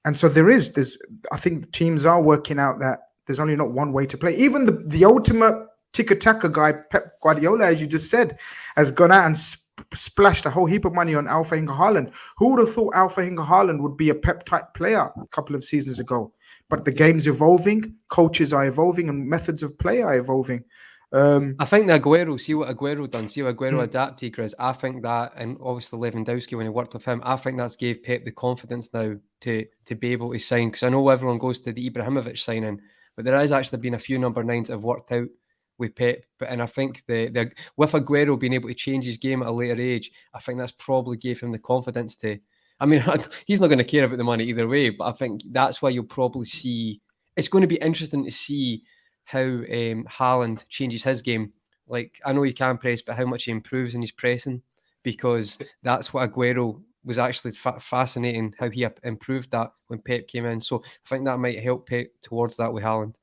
And so there's, I think teams are working out that there's only not one way to play. Even the ultimate tiki-taka guy, Pep Guardiola, as you just said, has gone out and splashed a whole heap of money on Erling Haaland. Who would have thought Erling Haaland would be a Pep-type player a couple of seasons ago? But the game's evolving, coaches are evolving, and methods of play are evolving. I think the Aguero, see what Aguero done, see what Aguero adapted, Chris. I think that, and obviously Lewandowski, when he worked with him, I think that's gave Pep the confidence now to be able to sign. Because I know everyone goes to the Ibrahimovic signing, but there has actually been a few number 9s that have worked out with Pep. And I think the with Aguero being able to change his game at a later age, I think that's probably gave him the confidence to. I mean, he's not going to care about the money either way, but I think that's why you'll probably see. It's going to be interesting to see how Haaland changes his game. Like, I know he can press, but how much he improves in his pressing, because that's what Aguero was actually fascinating, how he improved that when Pep came in. So I think that might help Pep towards that with Haaland.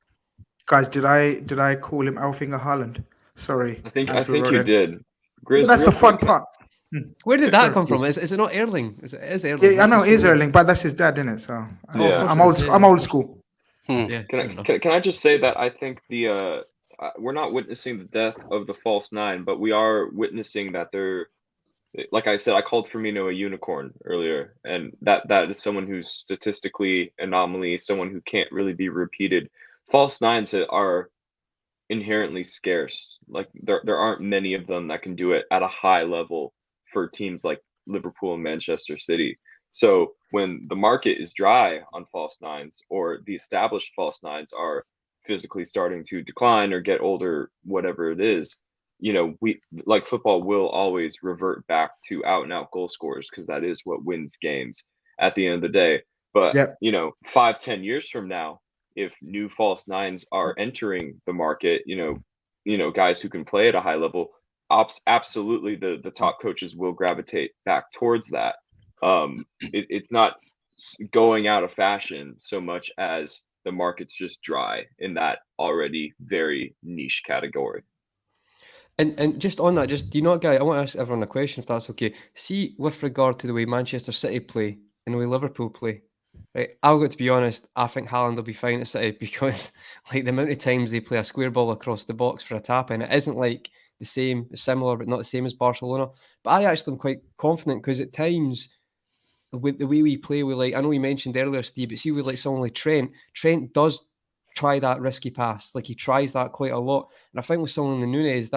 Guys, did I call him Alfinger Haaland? Sorry. I think you did. Grizz, that's the fun part. Where did that come from? Is it not Erling? It is Erling. Yeah, I know it is Erling, but that's his dad, isn't it? So yeah. I'm old school. Yeah, can I just say that I think we're not witnessing the death of the false 9, but we are witnessing that they're, like I said, I called Firmino a unicorn earlier, and that is someone who's statistically anomaly, someone who can't really be repeated. False 9s are inherently scarce. Like there aren't many of them that can do it at a high level for teams like Liverpool and Manchester City. So when the market is dry on false 9s, or the established false 9s are physically starting to decline or get older, whatever it is, we, like, football will always revert back to out and out goal scorers, because that is what wins games at the end of the day. But 5-10 years from now, if new false 9s are entering the market, guys who can play at a high level, absolutely the top coaches will gravitate back towards that. It's not going out of fashion so much as the market's just dry in that already very niche category. And just on that, do you know, guy, I want to ask everyone a question, if that's okay. See, with regard to the way Manchester City play and the way Liverpool play, right? I've got to be honest, I think Haaland will be fine at City, because like the amount of times they play a square ball across the box for a tap in, it isn't like similar, but not the same as Barcelona. But I actually am quite confident, because at times, with the way we play, I know we mentioned earlier, Steve, but see with like someone like Trent does try that risky pass. Like, he tries that quite a lot. And I think with someone in the Núñez,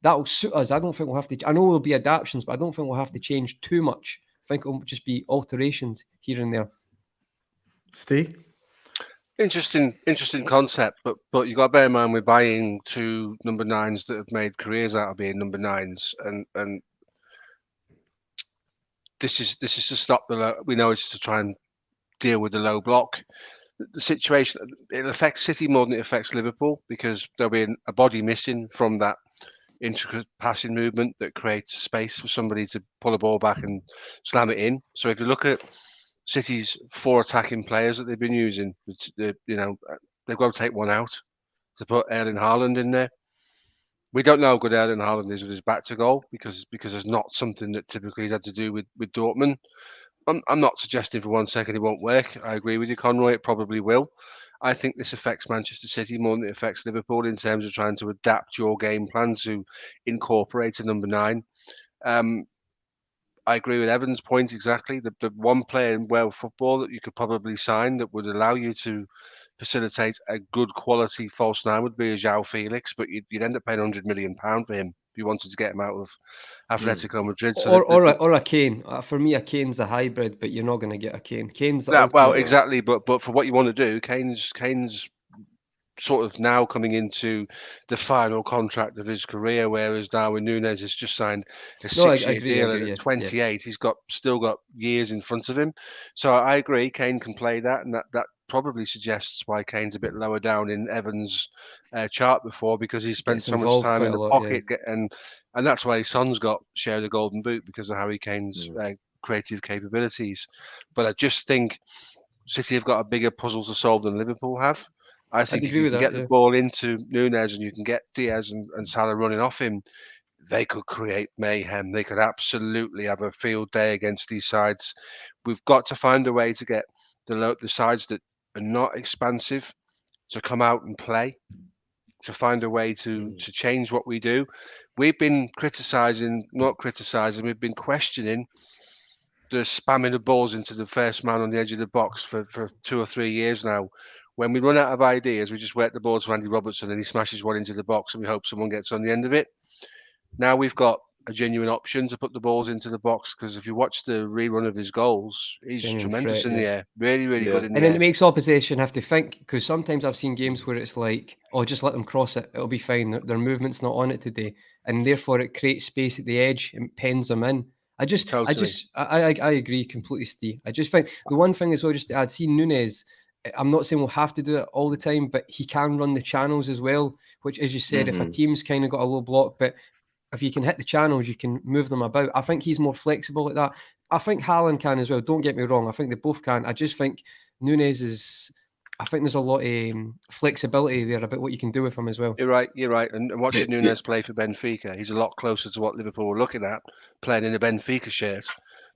that'll suit us. I don't think we'll have to, I know there'll be adaptations, but I don't think we'll have to change too much. I think it'll just be alterations here and there. Steve? Interesting concept, but you got to bear in mind we're buying 2 number 9s that have made careers out of being number 9s, and this is to stop we know it's to try and deal with the low block. The situation, it affects City more than it affects Liverpool, because there'll be a body missing from that intricate passing movement that creates space for somebody to pull a ball back and slam it in. So if you look at City's 4 attacking players that they've been using, they've got to take one out to put Erling Haaland in there. We don't know how good Erling Haaland is with his back to goal, because it's not something that typically he's had to do with Dortmund. I'm not suggesting for 1 second it won't work. I agree with you, Conroy. It probably will. I think this affects Manchester City more than it affects Liverpool, in terms of trying to adapt your game plan to incorporate a number 9. I agree with Evan's point exactly. The one player in world football that you could probably sign that would allow you to facilitate a good quality false nine would be a João Felix, but you'd end up paying £100 million for him if you wanted to get him out of Atletico Madrid. So or a Kane. For me, a Kane's a hybrid, but you're not going to get a Kane. Kane's the ultimate. Well, exactly. But for what you want to do, Kane's sort of now coming into the final contract of his career, whereas Darwin Núñez has just signed a 6-year deal at 28. Yeah. He's still got years in front of him. So I agree, Kane can play that, and that probably suggests why Kane's a bit lower down in Evan's chart before, because he spent so much time in the pocket, and that's why his son's got share the golden boot because of Harry Kane's creative capabilities. But I just think City have got a bigger puzzle to solve than Liverpool have. I think if you can get the ball into Núñez and you can get Diaz and Salah running off him, they could create mayhem. They could absolutely have a field day against these sides. We've got to find a way to get the sides that are not expansive to come out and play, to find a way to change what we do. We've been we've been questioning the spamming of balls into the first man on the edge of the box for 2 or 3 years now. When we run out of ideas, we just work the ball to Andy Robertson and he smashes one into the box and we hope someone gets on the end of it. Now we've got a genuine option to put the balls into the box, because if you watch the rerun of his goals, he's tremendous in the air. Really, really good in the air. And it makes opposition have to think, because sometimes I've seen games where it's like, oh, just let them cross it. It'll be fine. Their movement's not on it today. And therefore it creates space at the edge and pens them in. I agree completely, Steve. I just think the one thing as well, just to add, see Núñez, I'm not saying we'll have to do it all the time, but he can run the channels as well, which, as you said, if a team's kind of got a low block, but if you can hit the channels, you can move them about. I think he's more flexible at that. I think Haaland can as well. Don't get me wrong. I think they both can. I just think Núñez is... I think there's a lot of flexibility there about what you can do with him as well. You're right. And watching Núñez play for Benfica, he's a lot closer to what Liverpool were looking at, playing in a Benfica shirt,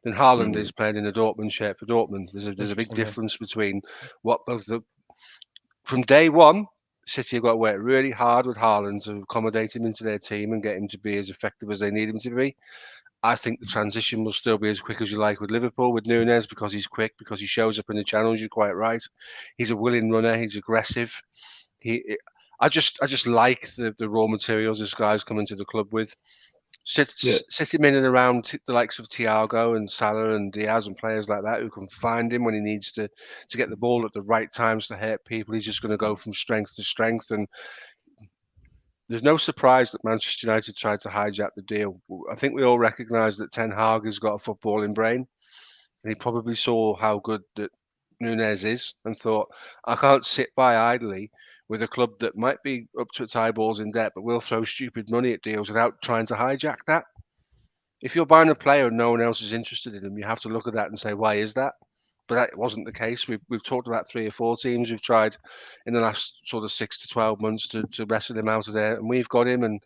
than Haaland is playing in a Dortmund shirt for Dortmund. There's a big difference between what both the... From day one, City have got to work really hard with Haaland to accommodate him into their team and get him to be as effective as they need him to be. I think the transition will still be as quick as you like with Liverpool, with Núñez, because he's quick, because he shows up in the channels. You're quite right. He's a willing runner. He's aggressive. I just like the raw materials this guy's coming to the club with. Sit him in and around the likes of Thiago and Salah and Diaz and players like that who can find him when he needs to get the ball at the right times to hurt people. He's just going to go from strength to strength. And there's no surprise that Manchester United tried to hijack the deal. I think we all recognise that Ten Hag has got a footballing brain, and he probably saw how good that Núñez is and thought, I can't sit by idly with a club that might be up to its eyeballs in debt, but will throw stupid money at deals without trying to hijack that. If you're buying a player and no one else is interested in him, you have to look at that and say, why is that? But that wasn't the case. We've talked about 3 or 4 teams we've tried in the last sort of 6 to 12 months to wrestle him out of there, and we've got him, and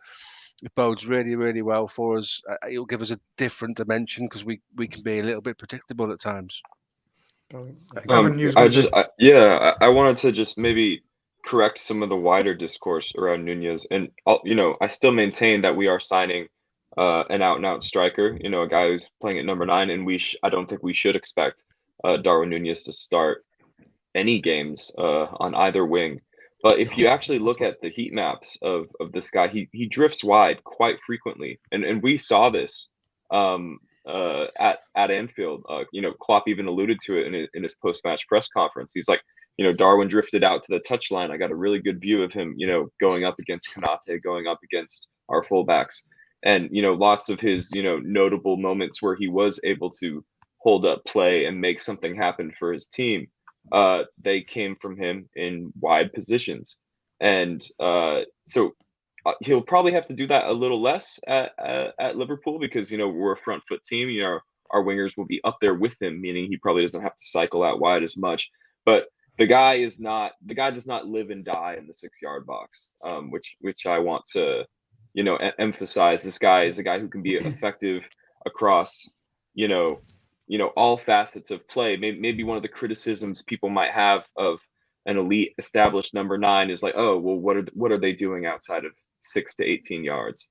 it bodes really, really well for us. It'll give us a different dimension because we can be a little bit predictable at times. I wanted to just maybe correct some of the wider discourse around Núñez, and I still maintain that we are signing an out-and-out striker, a guy who's playing at number 9, and I don't think we should expect Darwin Núñez to start any games on either wing. But if you actually look at the heat maps of this guy, he drifts wide quite frequently, and we saw this at Anfield. Klopp even alluded to it in his post-match press conference. He's like, Darwin drifted out to the touchline. I got a really good view of him, going up against Konate, going up against our fullbacks, and lots of his notable moments where he was able to hold up play and make something happen for his team. They came from him in wide positions, and so he'll probably have to do that a little less at Liverpool because we're a front foot team. Our wingers will be up there with him, meaning he probably doesn't have to cycle out wide as much. But the guy does not live and die in the 6-yard box, which I want to emphasize. This guy is a guy who can be effective across all facets of play. Maybe one of the criticisms people might have of an elite established number 9 is like, oh, well, what are they doing outside of 6 to 18 yards?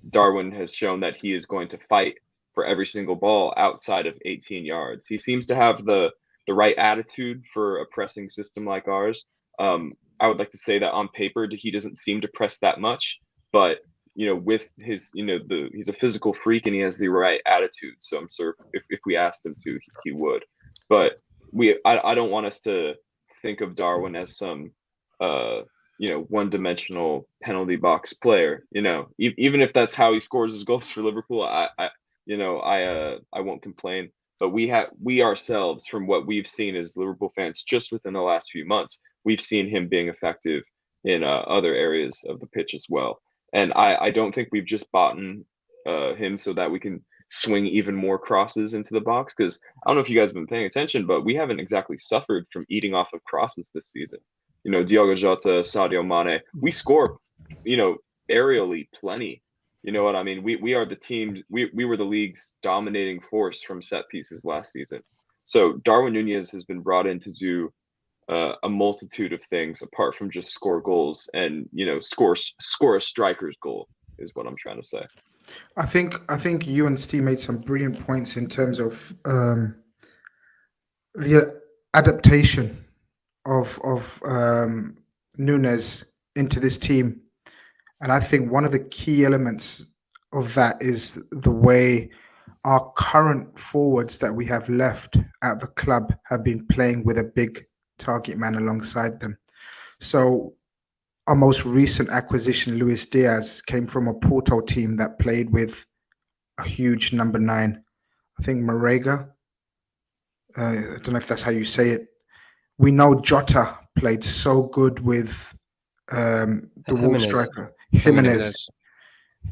Darwin has shown that he is going to fight for every single ball outside of 18 yards. He seems to have the right attitude for a pressing system like ours. I would like to say that on paper, he doesn't seem to press that much, but with his, he's a physical freak and he has the right attitude. So I'm sure if we asked him to, he would. But I don't want us to think of Darwin as some, one-dimensional penalty box player. Even if that's how he scores his goals for Liverpool, I won't complain. But we ourselves, from what we've seen as Liverpool fans, just within the last few months, we've seen him being effective in other areas of the pitch as well. And I don't think we've just bought him so that we can swing even more crosses into the box, because I don't know if you guys have been paying attention, but we haven't exactly suffered from eating off of crosses this season. Diogo Jota, Sadio Mane, we score, aerially plenty. You know what I mean? We are the team. We were the league's dominating force from set pieces last season. So Darwin Núñez has been brought in to do a multitude of things apart from just score goals and score a striker's goal is what I'm trying to say. I think you and Steve made some brilliant points in terms of the adaptation of NUNEZ into this team. And I think one of the key elements of that is the way our current forwards that we have left at the club have been playing with a big target man alongside them. So our most recent acquisition, Luis Diaz, came from a Porto team that played with a huge number 9. I think Marega. I don't know if that's how you say it. We know Jota played so good with the Wolves striker. Jimenez.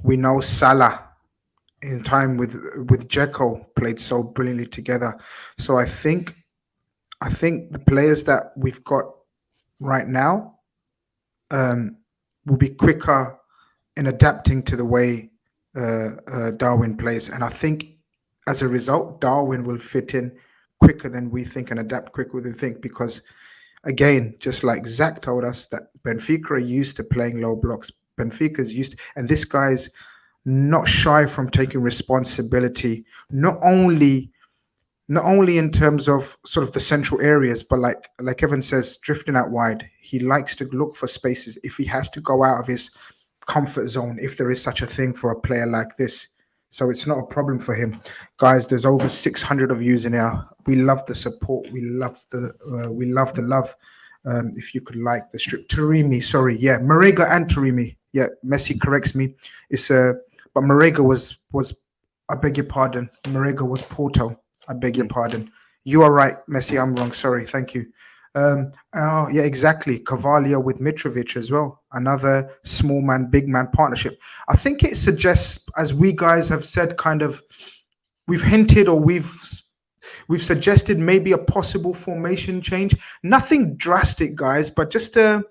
We know Salah in time with Dzeko played so brilliantly together. So I think the players that we've got right now will be quicker in adapting to the way Darwin plays, and I think as a result, Darwin will fit in quicker than we think and adapt quicker than we think, because again, just like Zach told us, that Benfica are used to playing low blocks. Benfica's used to, and this guy's not shy from taking responsibility, not only in terms of sort of the central areas, but like Evan says, drifting out wide. He likes to look for spaces if he has to go out of his comfort zone, if there is such a thing for a player like this. So it's not a problem for him. Guys, there's over 600 of yous in here. We love the support. We love the love. If you could like the strip. Taremi, sorry. Yeah, Marega and Taremi. Yeah, Messi corrects me. But Marega was I beg your pardon. Marega was Porto. I beg your pardon. You are right, Messi. I'm wrong. Sorry. Thank you. Yeah, exactly. Carvalho with Mitrovic as well. Another small man, big man partnership. I think it suggests, as we guys have said, kind of, we've hinted or we've suggested maybe a possible formation change. Nothing drastic, guys, but just a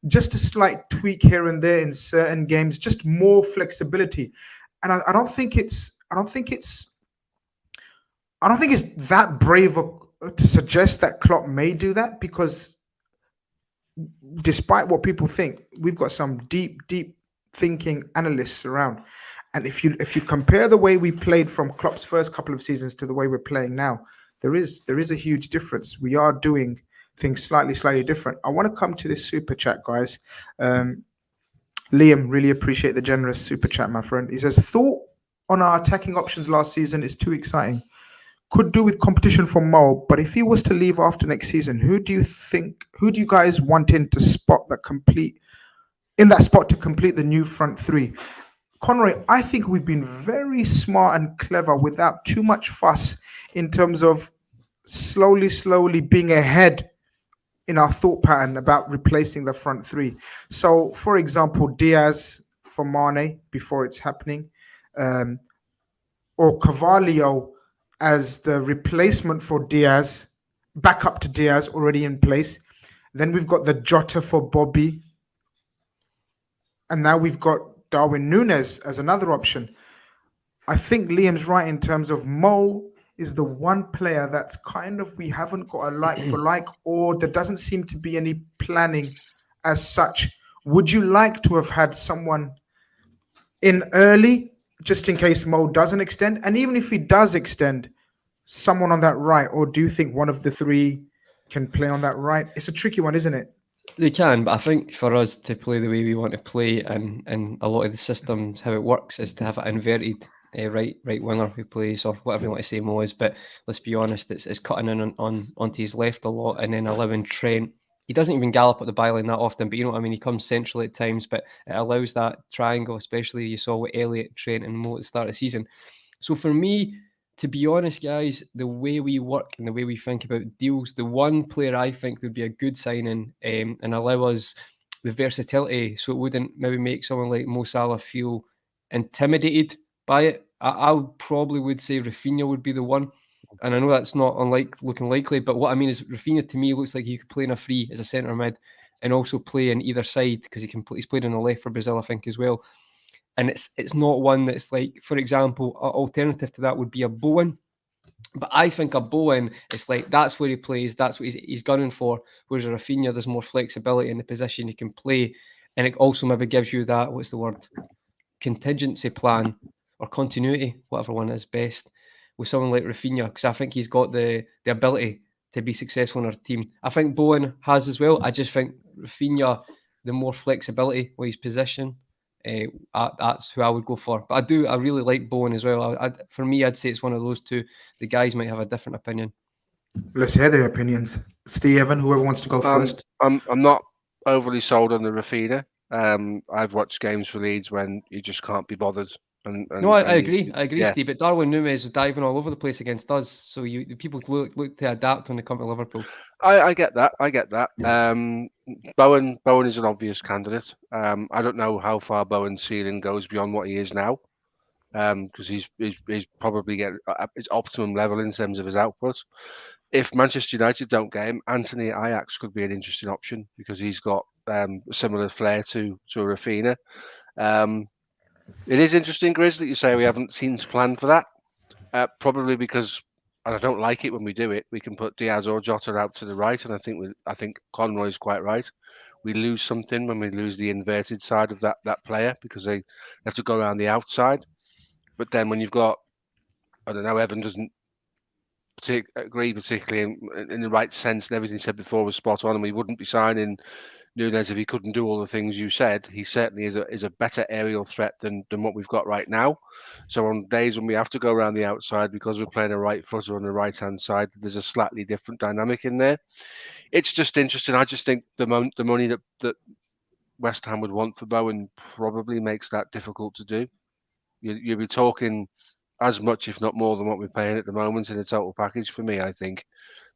slight tweak here and there in certain games, just more flexibility. And I don't think it's that brave to suggest that Klopp may do that, because despite what people think, we've got some deep thinking analysts around. And if you compare the way we played from Klopp's first couple of seasons to the way we're playing now, there is a huge difference. We are doing things slightly different. I want to come to this super chat, guys. Liam, really appreciate the generous super chat, my friend. He says, thought on our attacking options last season is too exciting. Could do with competition from Mo, but if he was to leave after next season, who do you guys want in that spot to complete the new front three? Conroy, I think we've been very smart and clever without too much fuss in terms of slowly being ahead in our thought pattern about replacing the front three. So, for example, Diaz for Mane before it's happening, or Carvalho as the replacement for Diaz, back up to Diaz already in place. Then we've got the Jota for Bobby. And now we've got Darwin Núñez as another option. I think Liam's right in terms of Mo is the one player that's kind of, we haven't got a like for like, or there doesn't seem to be any planning as such. Would you like to have had someone in early just in case Mo doesn't extend, and even if he does extend, someone on that right, or do you think one of the three can play on that right? It's a tricky one, isn't it? They can, but I think for us to play the way we want to play, and a lot of the systems, how it works is to have an inverted right winger who plays, or whatever you want to say Mo is. But let's be honest, it's cutting in onto his left a lot, and then allowing Trent. He doesn't even gallop at the byline that often, but you know what I mean. He comes centrally at times, but it allows that triangle, especially you saw with Elliott, Trent, and Mo at the start of the season. So for me, to be honest, guys, the way we work and the way we think about deals, the one player I think would be a good signing and allow us the versatility, so it wouldn't maybe make someone like Mo Salah feel intimidated by it. I probably would say Rafinha would be the one. And I know that's not looking likely, but what I mean is Rafinha to me looks like he could play in a free as a centre mid and also play in either side because he's played on the left for Brazil, I think, as well. And it's not one that's like, for example, an alternative to that would be a Bowen. But I think a Bowen, it's like that's where he plays, that's what he's gunning for. Whereas a Rafinha, there's more flexibility in the position he can play. And it also maybe gives you that, what's the word? Contingency plan or continuity, whatever one is best, with someone like Rafinha, because I think he's got the ability to be successful in our team. I think Bowen has as well. I just think Rafinha, the more flexibility with his position, that's who I would go for. But I really like Bowen as well. For me, I'd say it's one of those two. The guys might have a different opinion. Let's hear their opinions. Steve, Evan, whoever wants to go first. I'm not overly sold on the Rafinha. I've watched games for Leeds when you just can't be bothered. No, I agree. I agree, yeah. Steve. But Darwin Núñez was diving all over the place against us, so people look to adapt when they come to Liverpool. I get that. Bowen is an obvious candidate. I don't know how far Bowen's ceiling goes beyond what he is now, because he's probably getting his optimum level in terms of his output. If Manchester United don't get him, Anthony Ajax could be an interesting option because he's got a similar flair to Rafinha. It is interesting, Grizz, that you say we haven't seen to plan for that. Probably because, and I don't like it when we do it, we can put Diaz or Jota out to the right, and I think Conroy's quite right. We lose something when we lose the inverted side of that player because they have to go around the outside. But then when you've got, I don't know, Evan doesn't agree particularly in the right sense, and everything he said before was spot on, and we wouldn't be signing Núñez if he couldn't do all the things you said. He certainly is a better aerial threat than what we've got right now. So on days when we have to go around the outside because we're playing a right footer on the right hand side, there's a slightly different dynamic in there. It's just interesting. I just think the money that West Ham would want for Bowen probably makes that difficult to do. You'll be talking as much, if not more, than what we're paying at the moment in a total package for me, I think,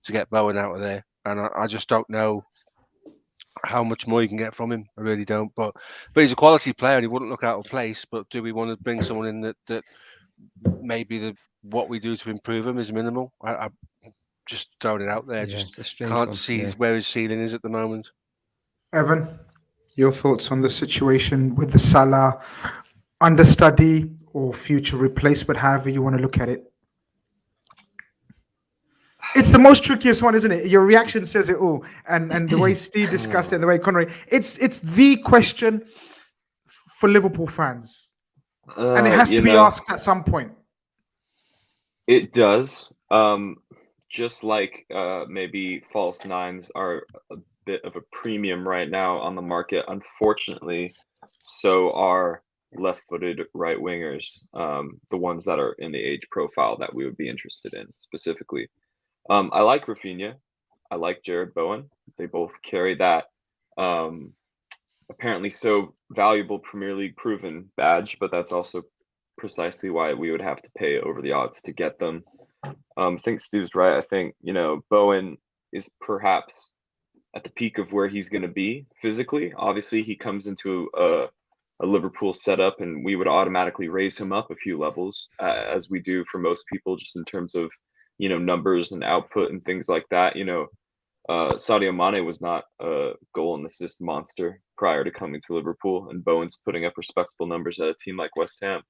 to get Bowen out of there. And I just don't know how much more you can get from him. I really don't. But he's a quality player and he wouldn't look out of place. But do we want to bring someone in that maybe what we do to improve him is minimal? I just throwing it out there. Yeah, just can't see where his ceiling is at the moment. Evan, your thoughts on the situation with the Salah understudy or future replacement, however you want to look at it? It's the most trickiest one, isn't it? Your reaction says it all, and the way Steve discussed it, and the way Conroy, it's the question for Liverpool fans, and it has to be asked at some point. It does. Just like maybe false nines are a bit of a premium right now on the market, unfortunately, so are left-footed right wingers, the ones that are in the age profile that we would be interested in specifically. I like Rafinha. I like Jared Bowen. They both carry that apparently so valuable Premier League proven badge, but that's also precisely why we would have to pay over the odds to get them. I think Stu's right. I think, Bowen is perhaps at the peak of where he's going to be physically. Obviously, he comes into a Liverpool setup, and we would automatically raise him up a few levels, as we do for most people, just in terms of, numbers and output and things like that. Sadio Mane was not a goal and assist monster prior to coming to Liverpool, and Bowen's putting up respectable numbers at a team like West Ham.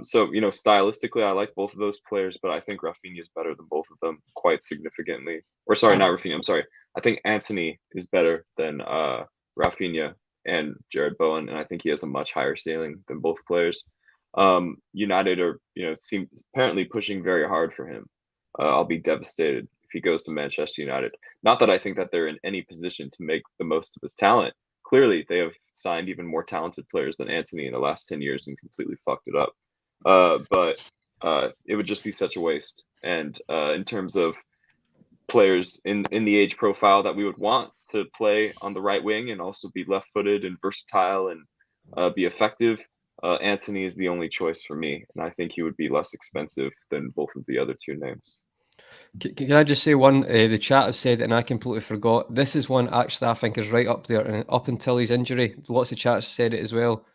So, stylistically, I like both of those players, but I think Rafinha is better than both of them quite significantly. Or sorry, not Rafinha. I'm sorry. I think Antony is better than Rafinha and Jared Bowen, and I think he has a much higher ceiling than both players. United are, seem apparently pushing very hard for him. I'll be devastated if he goes to Manchester United. Not that I think that they're in any position to make the most of his talent. Clearly, they have signed even more talented players than Antony in the last 10 years and completely fucked it up. But it would just be such a waste. And in terms of players in the age profile that we would want to play on the right wing and also be left-footed and versatile and be effective, Antony is the only choice for me, and I think he would be less expensive than both of the other two names. Can I just say one? The chat have said it, and I completely forgot. This is one actually I think is right up there, and up until his injury, lots of chats said it as well.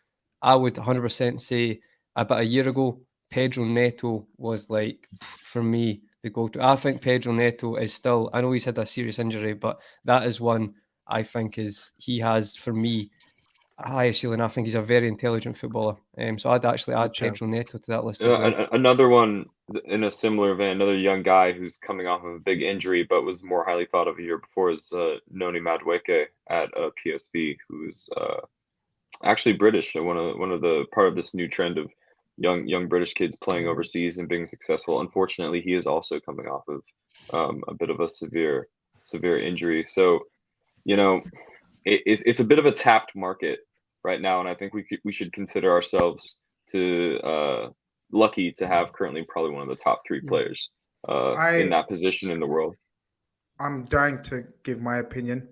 I would 100% say about a year ago, Pedro Neto was like, for me, the go-to. I think Pedro Neto is still, I know he's had a serious injury, but that is one I think he has, for me, a high ceiling. I think he's a very intelligent footballer. So I'd actually add Pedro Neto to that list as well. Another one in a similar vein, another young guy who's coming off of a big injury but was more highly thought of a year before is Noni Madueke at PSV, who's actually British. So one of the part of this new trend of young British kids playing overseas and being successful. Unfortunately, he is also coming off of a bit of a severe injury. So, it's a bit of a tapped market right now, and I think we should consider ourselves lucky to have currently probably one of the top three players in that position in the world. I'm dying to give my opinion.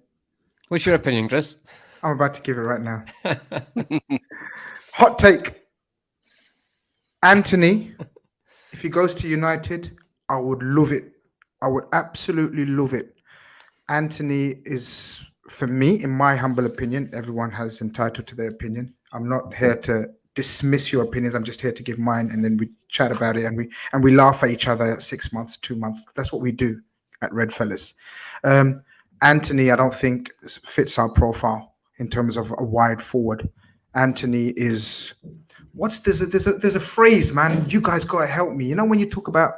What's your opinion, Chris? I'm about to give it right now. Hot take. Antony, if he goes to United, I would love it. I would absolutely love it. Antony is, for me, in my humble opinion, everyone has entitled to their opinion. I'm not here to dismiss your opinions. I'm just here to give mine, and then we chat about it, and we laugh at each other at 6 months, 2 months. That's what we do at Redfellas. Antony, I don't think fits our profile in terms of a wide forward. Antony is there's a phrase, man. You guys gotta help me. When you talk about,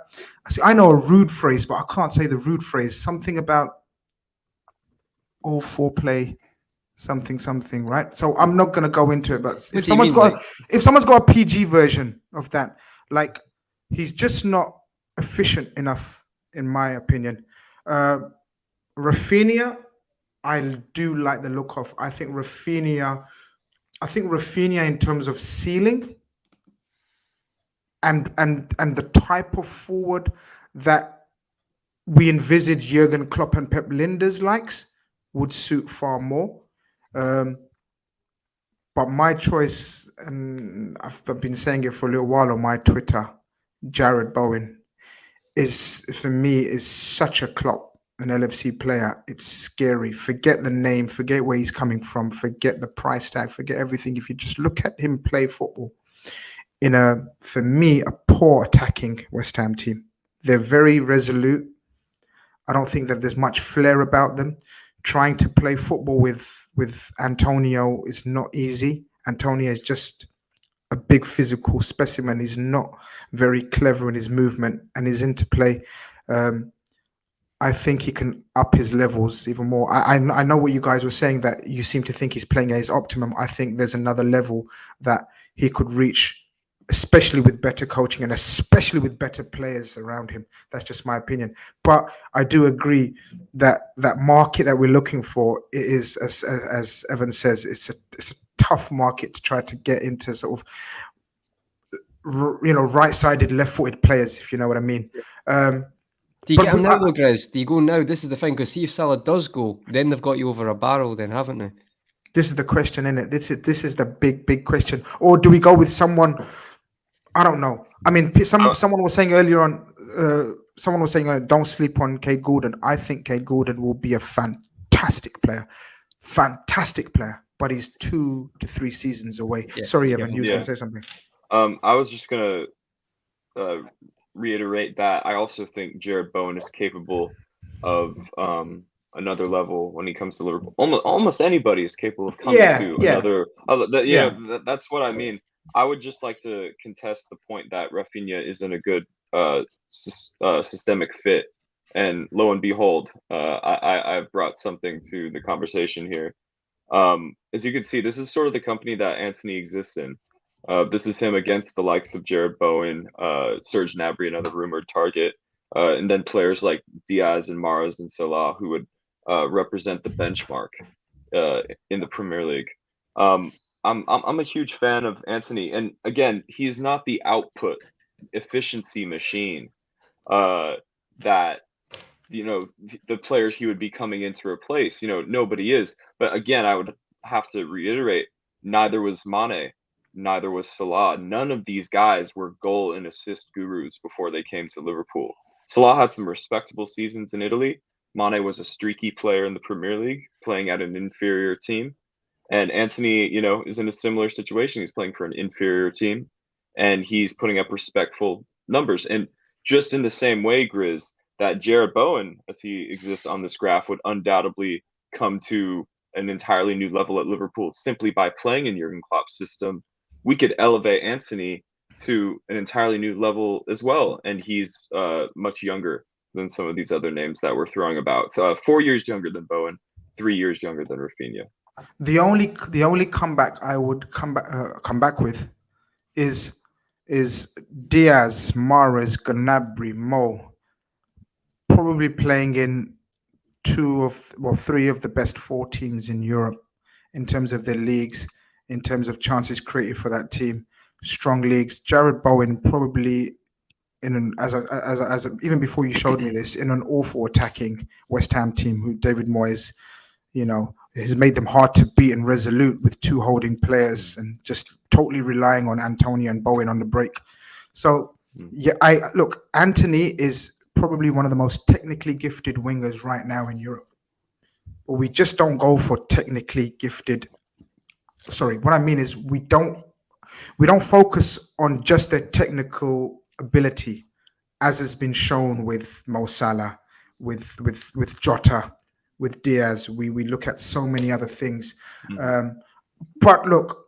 I know a rude phrase, but I can't say the rude phrase. Something about all foreplay, something, right? So I'm not gonna go into it. But if someone's got a PG version of that, like, he's just not efficient enough, in my opinion. Rafinha, I do like the look of. I think Rafinha in terms of ceiling and the type of forward that we envisage Jurgen Klopp and Pep Linders likes would suit far more. But my choice, and I've been saying it for a little while on my Twitter, Jared Bowen is, for me, is such a Klopp, an LFC player. It's scary. Forget the name, forget where he's coming from, forget the price tag, forget everything. If you just look at him play football in for me, a poor attacking West Ham team. They're very resolute. I don't think that there's much flair about them. Trying to play football with Antonio is not easy. Antonio is just a big physical specimen. He's not very clever in his movement and his interplay. I think he can up his levels even more. I know what you guys were saying, that you seem to think he's playing at his optimum. I think there's another level that he could reach, especially with better coaching and especially with better players around him. That's just my opinion. But I do agree that that market that we're looking for is, as Evan says, it's a tough market to try to get into sort of, right-sided, left-footed players, if you know what I mean. Do you get him now, though, Grizz? Do you go now? This is the thing, because see if Salah does go, then they've got you over a barrel, then, haven't they? This is the question, isn't it? This is the big question. Or do we go with someone? I don't know. I mean, someone was saying earlier on. Someone was saying, don't sleep on Kate Gordon. I think Kate Gordon will be a fantastic player, but he's 2 to 3 seasons away. Yeah. Sorry, Evan, you were going to say something. I was just going to reiterate that I also think Jared Bowen is capable of another level when he comes to Liverpool. Almost anybody is capable of coming to another. That's what I mean. I would just like to contest the point that Rafinha isn't a good systemic fit, and lo and behold, I've brought something to the conversation here. As you can see, this is sort of the company that Antony exists in. This is him against the likes of Jared Bowen, Serge Gnabry, another rumored target, and then players like Diaz and Mahrez and Salah, who would represent the benchmark in the Premier League. I'm a huge fan of Anthony, and again, he's not the output efficiency machine that the players he would be coming in to replace. Nobody is. But again, I would have to reiterate: neither was Mane, neither was Salah. None of these guys were goal and assist gurus before they came to Liverpool. Salah had some respectable seasons in Italy. Mane was a streaky player in the Premier League, playing at an inferior team. And Anthony, is in a similar situation. He's playing for an inferior team, and he's putting up respectful numbers. And just in the same way, Grizz, that Jared Bowen, as he exists on this graph, would undoubtedly come to an entirely new level at Liverpool simply by playing in Jurgen Klopp's system. We could elevate Anthony to an entirely new level as well, and he's much younger than some of these other names that we're throwing about. 4 years younger than Bowen, 3 years younger than Rafinha. The only comeback I would come back with is Diaz, Mahrez, Gnabry, Mo, probably playing in three of the best 4 teams in Europe in terms of their leagues, in terms of chances created for that team, strong leagues. Jared Bowen probably even before you showed me this, in an awful attacking West Ham team who David Moyes, has made them hard to beat and resolute with 2 holding players and just totally relying on Antonio and Bowen on the break. So Anthony is probably one of the most technically gifted wingers right now in Europe. But we just don't go for technically gifted. Sorry, what I mean is we don't focus on just their technical ability, as has been shown with Mo Salah, with Jota, with Diaz. We look at so many other things. But look,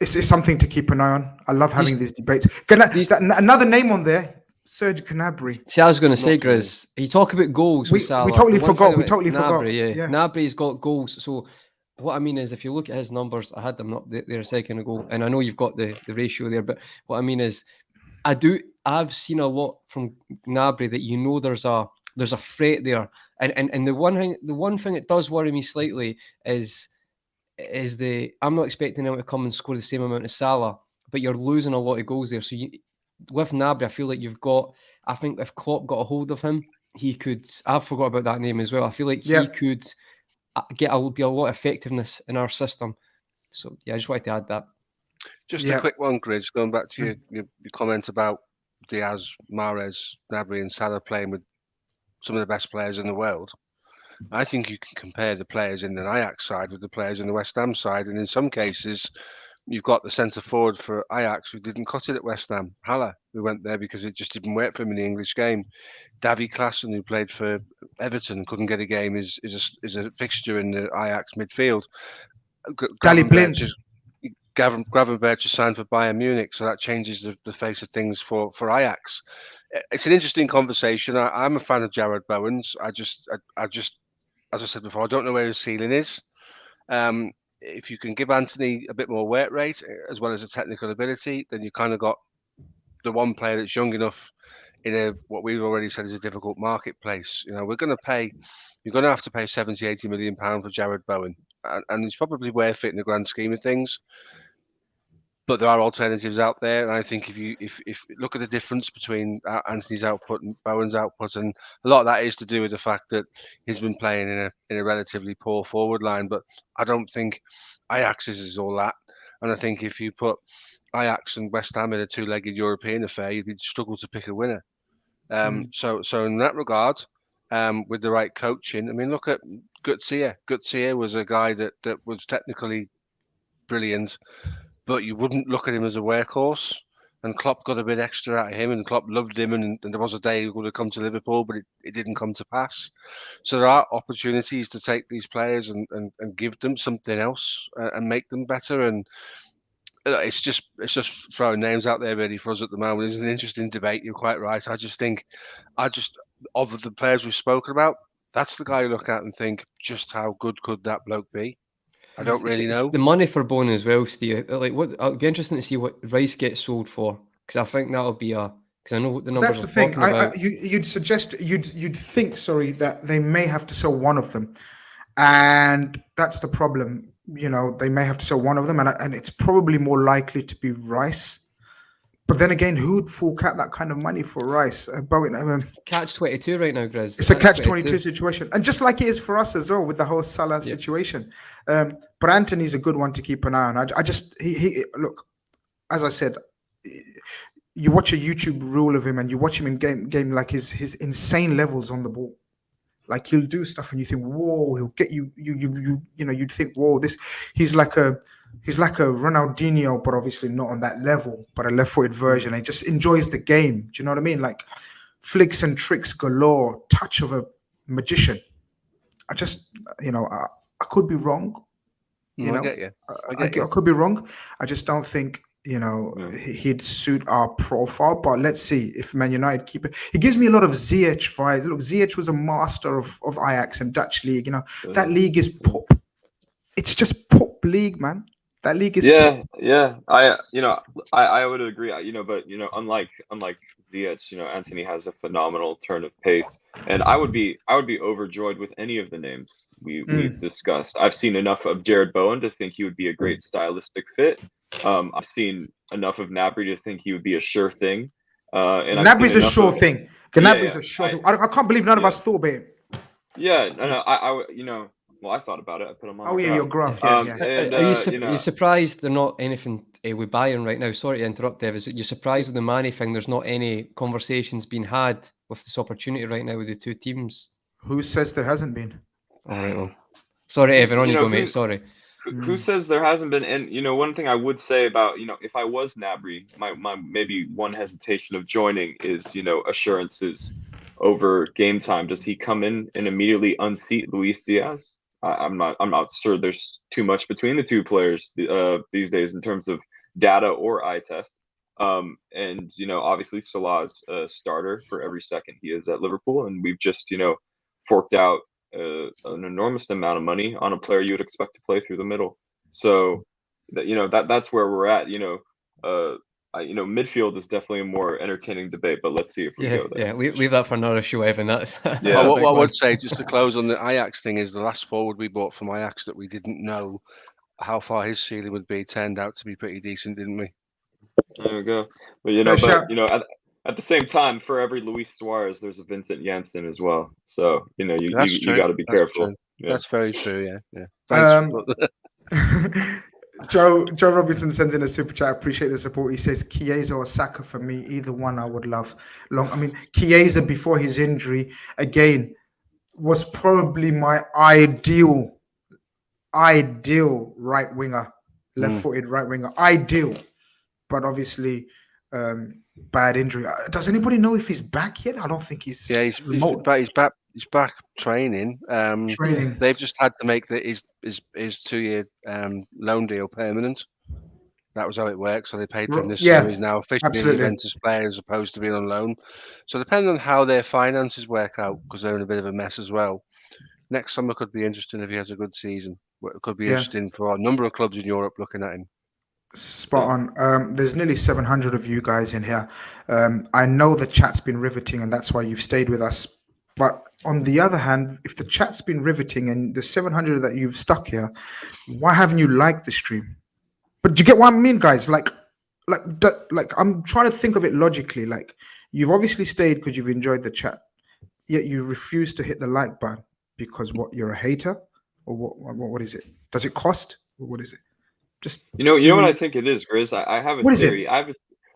it's something to keep an eye on. I love having these debates. Another name on there, Serge Gnabry. See, I was going to say, Grizz, you talk about goals with Salah. We totally forgot. Gnabry, Yeah. Gnabry's got goals. So what I mean is, if you look at his numbers, I had them up there a second ago, and I know you've got the ratio there, but what I mean is, I've seen a lot from Gnabry that there's a threat there, and the one thing that does worry me slightly is I'm not expecting him to come and score the same amount as Salah, but you're losing a lot of goals there. So with Gnabry, I feel like I think if Klopp got a hold of him, he could. I forgot about that name as well. I feel like he could be a lot of effectiveness in our system. So yeah, I just wanted to add that. Just a quick one, Grizz, going back to your comment about Diaz, Mahrez, Gnabry and Salah playing with some of the best players in the world. I think you can compare the players in the Ajax side with the players in the West Ham side, and in some cases, you've got the centre forward for Ajax who didn't cut it at West Ham, Haaland, who went there because it just didn't work for him in the English game. Davy Klaassen, who played for Everton, couldn't get a game, is a fixture in the Ajax midfield. Gravenberch just signed for Bayern Munich, so that changes the face of things for Ajax. It's an interesting conversation. I'm a fan of Jared Bowen's. I just, as I said before, I don't know where his ceiling is. If you can give Anthony a bit more work rate as well as a technical ability, then you kind of got the one player that's young enough in what we've already said is a difficult marketplace. You're going to have to pay 70, 80 million pounds for Jared Bowen, and he's probably worth it in the grand scheme of things. But there are alternatives out there, and I think if you look at the difference between Anthony's output and Bowen's output, and a lot of that is to do with the fact that he's been playing in a relatively poor forward line. But I don't think Ajax is all that, and I think if you put Ajax and West Ham in a 2-legged European affair, you'd struggle to pick a winner. So in that regard, with the right coaching, I mean, look at Gutsier. Gutsier was a guy that was technically brilliant, but you wouldn't look at him as a workhorse. And Klopp got a bit extra out of him, and Klopp loved him, and there was a day he would have come to Liverpool, but it didn't come to pass. So there are opportunities to take these players and give them something else and make them better. And it's just throwing names out there really for us at the moment. It's an interesting debate. You're quite right. I just think, of the players we've spoken about, that's the guy you look at and think, just how good could that bloke be? I don't really know. The money for Bono as well, Steve. Like, what? It'll be interesting to see what Rice gets sold for, because I think that'll be because I know what the numbers That's the thing. talking about. You'd suggest you'd think, sorry, that they may have to sell one of them, and that's the problem. You know, they may have to sell one of them, and it's probably more likely to be Rice. But then again, who'd fork out that kind of money for Rice? Catch-22 right now, Grizz. It's a catch-22 situation, and just like it is for us as well with the whole Salah situation. But Anthony's a good one to keep an eye on. He look, as I said, you watch a YouTube reel of him, and you watch him in game like his insane levels on the ball. Like, he'll do stuff, and you think, whoa, he'll get you. You know, you'd think, whoa, he's like a Ronaldinho, but obviously not on that level, but a left-footed version. He just enjoys the game. Do you know what I mean? Like, flicks and tricks galore, touch of a magician. I just, I could be wrong. I could be wrong. I just don't think, he'd suit our profile. But let's see if Man United keep it. He gives me a lot of Ziyech vibes. Look, Ziyech was a master of Ajax and Dutch league. That league is pop. It's just pop league, man. That league is I would agree. But unlike Ziyech, Anthony has a phenomenal turn of pace, and I would be overjoyed with any of the names we've discussed. I've seen enough of Jared Bowen to think he would be a great stylistic fit. I've seen enough of Gnabry to think he would be a sure thing. And Gnabry's a sure thing. Gnabry's a sure thing. I can't believe none of us thought about it. Yeah, no, Well, I thought about it. I put them on. Oh yeah, your graph. And, are you surprised they're not anything with Bayern right now? Sorry to interrupt, Dev. Is it you're surprised with the Mane thing? There's not any conversations being had with this opportunity right now with the two teams. Who says there hasn't been? All right, well, sorry, Evan, on you go, mate. Sorry. Who says there hasn't been? And one thing I would say about if I was Gnabry, my maybe one hesitation of joining is assurances over game time. Does he come in and immediately unseat Luis Diaz? I'm not sure there's too much between the two players these days in terms of data or eye test. And obviously Salah's a starter for every second he is at Liverpool, and we've just forked out an enormous amount of money on a player you would expect to play through the middle. So that's where we're at. Midfield is definitely a more entertaining debate, but let's see if we go there. Yeah, leave that for another show, Evan. That's what I would say, just to close on the Ajax thing, is the last forward we bought from Ajax that we didn't know how far his ceiling would be turned out to be pretty decent, didn't we? There we go. But at the same time, for every Luis Suarez, there's a Vincent Janssen as well. So you got to be careful. Yeah. That's very true. Yeah. Thanks. Joe Robinson sends in a super chat. I appreciate the support. He says Chiesa or Saka for me. Either one I would love. Chiesa before his injury again was probably my ideal right winger, left-footed right winger. Ideal, but obviously bad injury. Does anybody know if he's back yet? I don't think he's. Yeah, he's back. He's back training. They've just had to make his 2-year loan deal permanent. That was how it works. So they paid for him this summer. He's now officially a Juventus player as opposed to being on loan. So depending on how their finances work out, because they're in a bit of a mess as well, next summer could be interesting if he has a good season. It could be interesting for a number of clubs in Europe looking at him. Spot on. There's nearly 700 of you guys in here. I know the chat's been riveting, and that's why you've stayed with us. But on the other hand, if the chat's been riveting and the 700 that you've stuck here, why haven't you liked the stream? But do you get what I mean, guys? Like I'm trying to think of it logically. Like, you've obviously stayed because you've enjoyed the chat, yet you refuse to hit the like button because what? You're a hater, or what is it? Does it cost? Or what is it? Just you know what I think it is, Grizz. I have a theory. I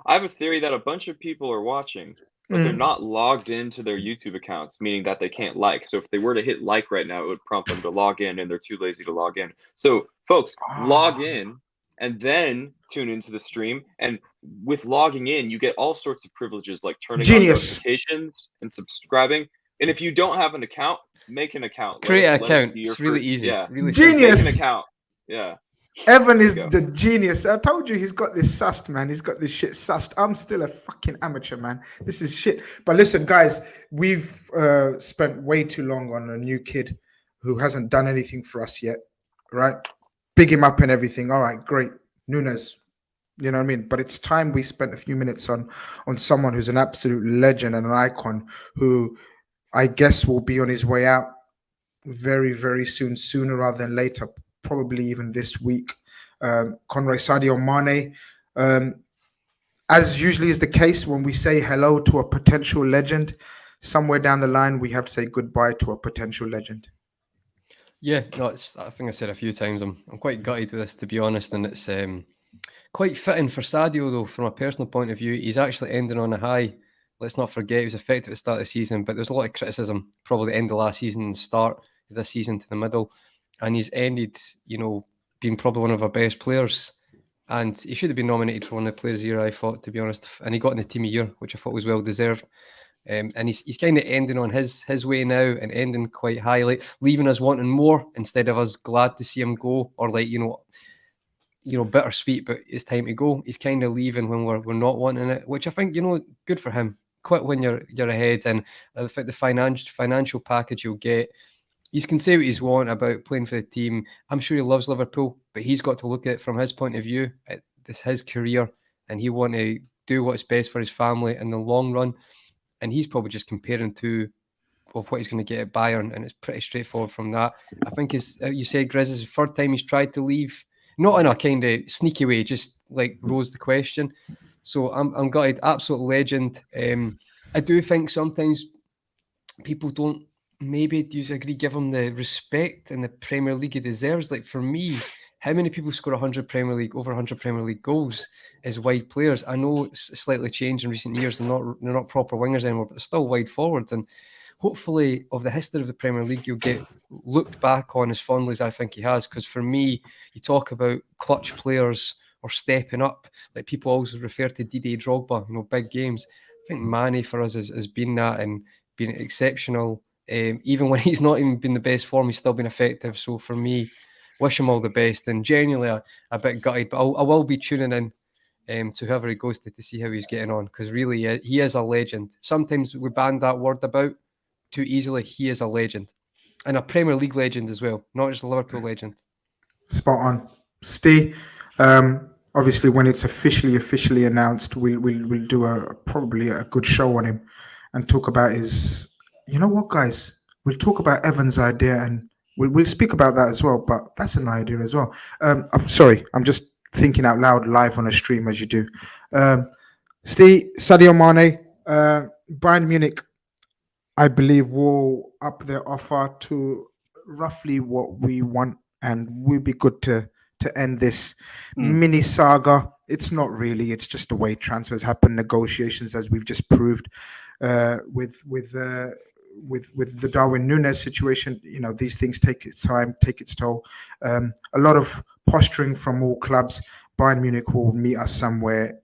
have a theory that a bunch of people are watching, but they're not logged into their YouTube accounts, meaning that they can't like. So if they were to hit like right now, it would prompt them to log in, and they're too lazy to log in. So folks, log in and then tune into the stream. And with logging in, you get all sorts of privileges like turning on notifications and subscribing. And if you don't have an account, make an account. Create an account. It's really easy. Yeah. Really genius. Make an account. Yeah. Evan is the genius. I told you he's got this sussed, man. He's got this shit sussed. I'm still a fucking amateur, man. This is shit. But listen, guys, we've spent way too long on a new kid who hasn't done anything for us yet, right? big him up and everything. All right, great, Núñez. You know what I mean? But it's time we spent a few minutes on someone who's an absolute legend and an icon, who I guess will be on his way out very, very soon, sooner rather than later, probably even this week. Conroy, Sadio Mane. As usually is the case, when we say hello to a potential legend, somewhere down the line we have to say goodbye to a potential legend. Yeah, no, I think I said a few times. I'm quite gutted with this, to be honest, and it's quite fitting for Sadio though. From a personal point of view, he's actually ending on a high. Let's not forget he was effective at the start of the season, but there's a lot of criticism, probably the end of last season and start of this season to the middle, and he's ended, being probably one of our best players. And he should have been nominated for one of the players of the year, I thought, to be honest. And he got in the team of the year, which I thought was well deserved. And he's kind of ending on his way now, and ending quite highly, leaving us wanting more instead of us glad to see him go, or like bittersweet, but it's time to go. He's kind of leaving when we're not wanting it, which I think good for him. Quit when you're ahead, and I think the financial package you'll get. He can say what he's want about playing for the team. I'm sure he loves Liverpool, but he's got to look at it from his point of view. It's his career, and he want to do what's best for his family in the long run. And he's probably just comparing to what he's going to get at Bayern, and it's pretty straightforward from that. I think, as you said, Grizz, is the third time he's tried to leave, not in a kind of sneaky way, just like rose the question. So I'm gutted. Absolute legend. I do think sometimes people don't, maybe, do you agree, give him the respect in the Premier League he deserves. Like, for me, how many people score over 100 Premier League goals as wide players? I know it's slightly changed in recent years. They're not proper wingers anymore, but they're still wide forwards. And hopefully, of the history of the Premier League, you'll get looked back on as fondly as I think he has. Because for me, you talk about clutch players or stepping up, like people always refer to Didier Drogba, big games. I think Mane for us has been that, and been exceptional. Even when he's not even been the best form, he's still been effective. So for me, wish him all the best, and genuinely a bit gutted, but I will be tuning in to whoever he goes to see how he's getting on, because really he is a legend. Sometimes we ban that word about too easily. He is a legend, and a Premier League legend as well, not just a Liverpool legend. Spot on. Steve, obviously when it's officially announced, we'll do probably a good show on him and talk about his, you know what, guys, we'll talk about Evan's idea, and we'll speak about that as well, but that's an idea as well. I'm sorry, I'm just thinking out loud live on a stream, as you do. Steve, Sadio Mane, Bayern Munich, I believe, will up their offer to roughly what we want, and we'll be good to end this mini saga. It's not really, it's just the way transfers happen, negotiations, as we've just proved with the Darwin Núñez situation. These things take its time, take its toll. A lot of posturing from all clubs. Bayern Munich will meet us somewhere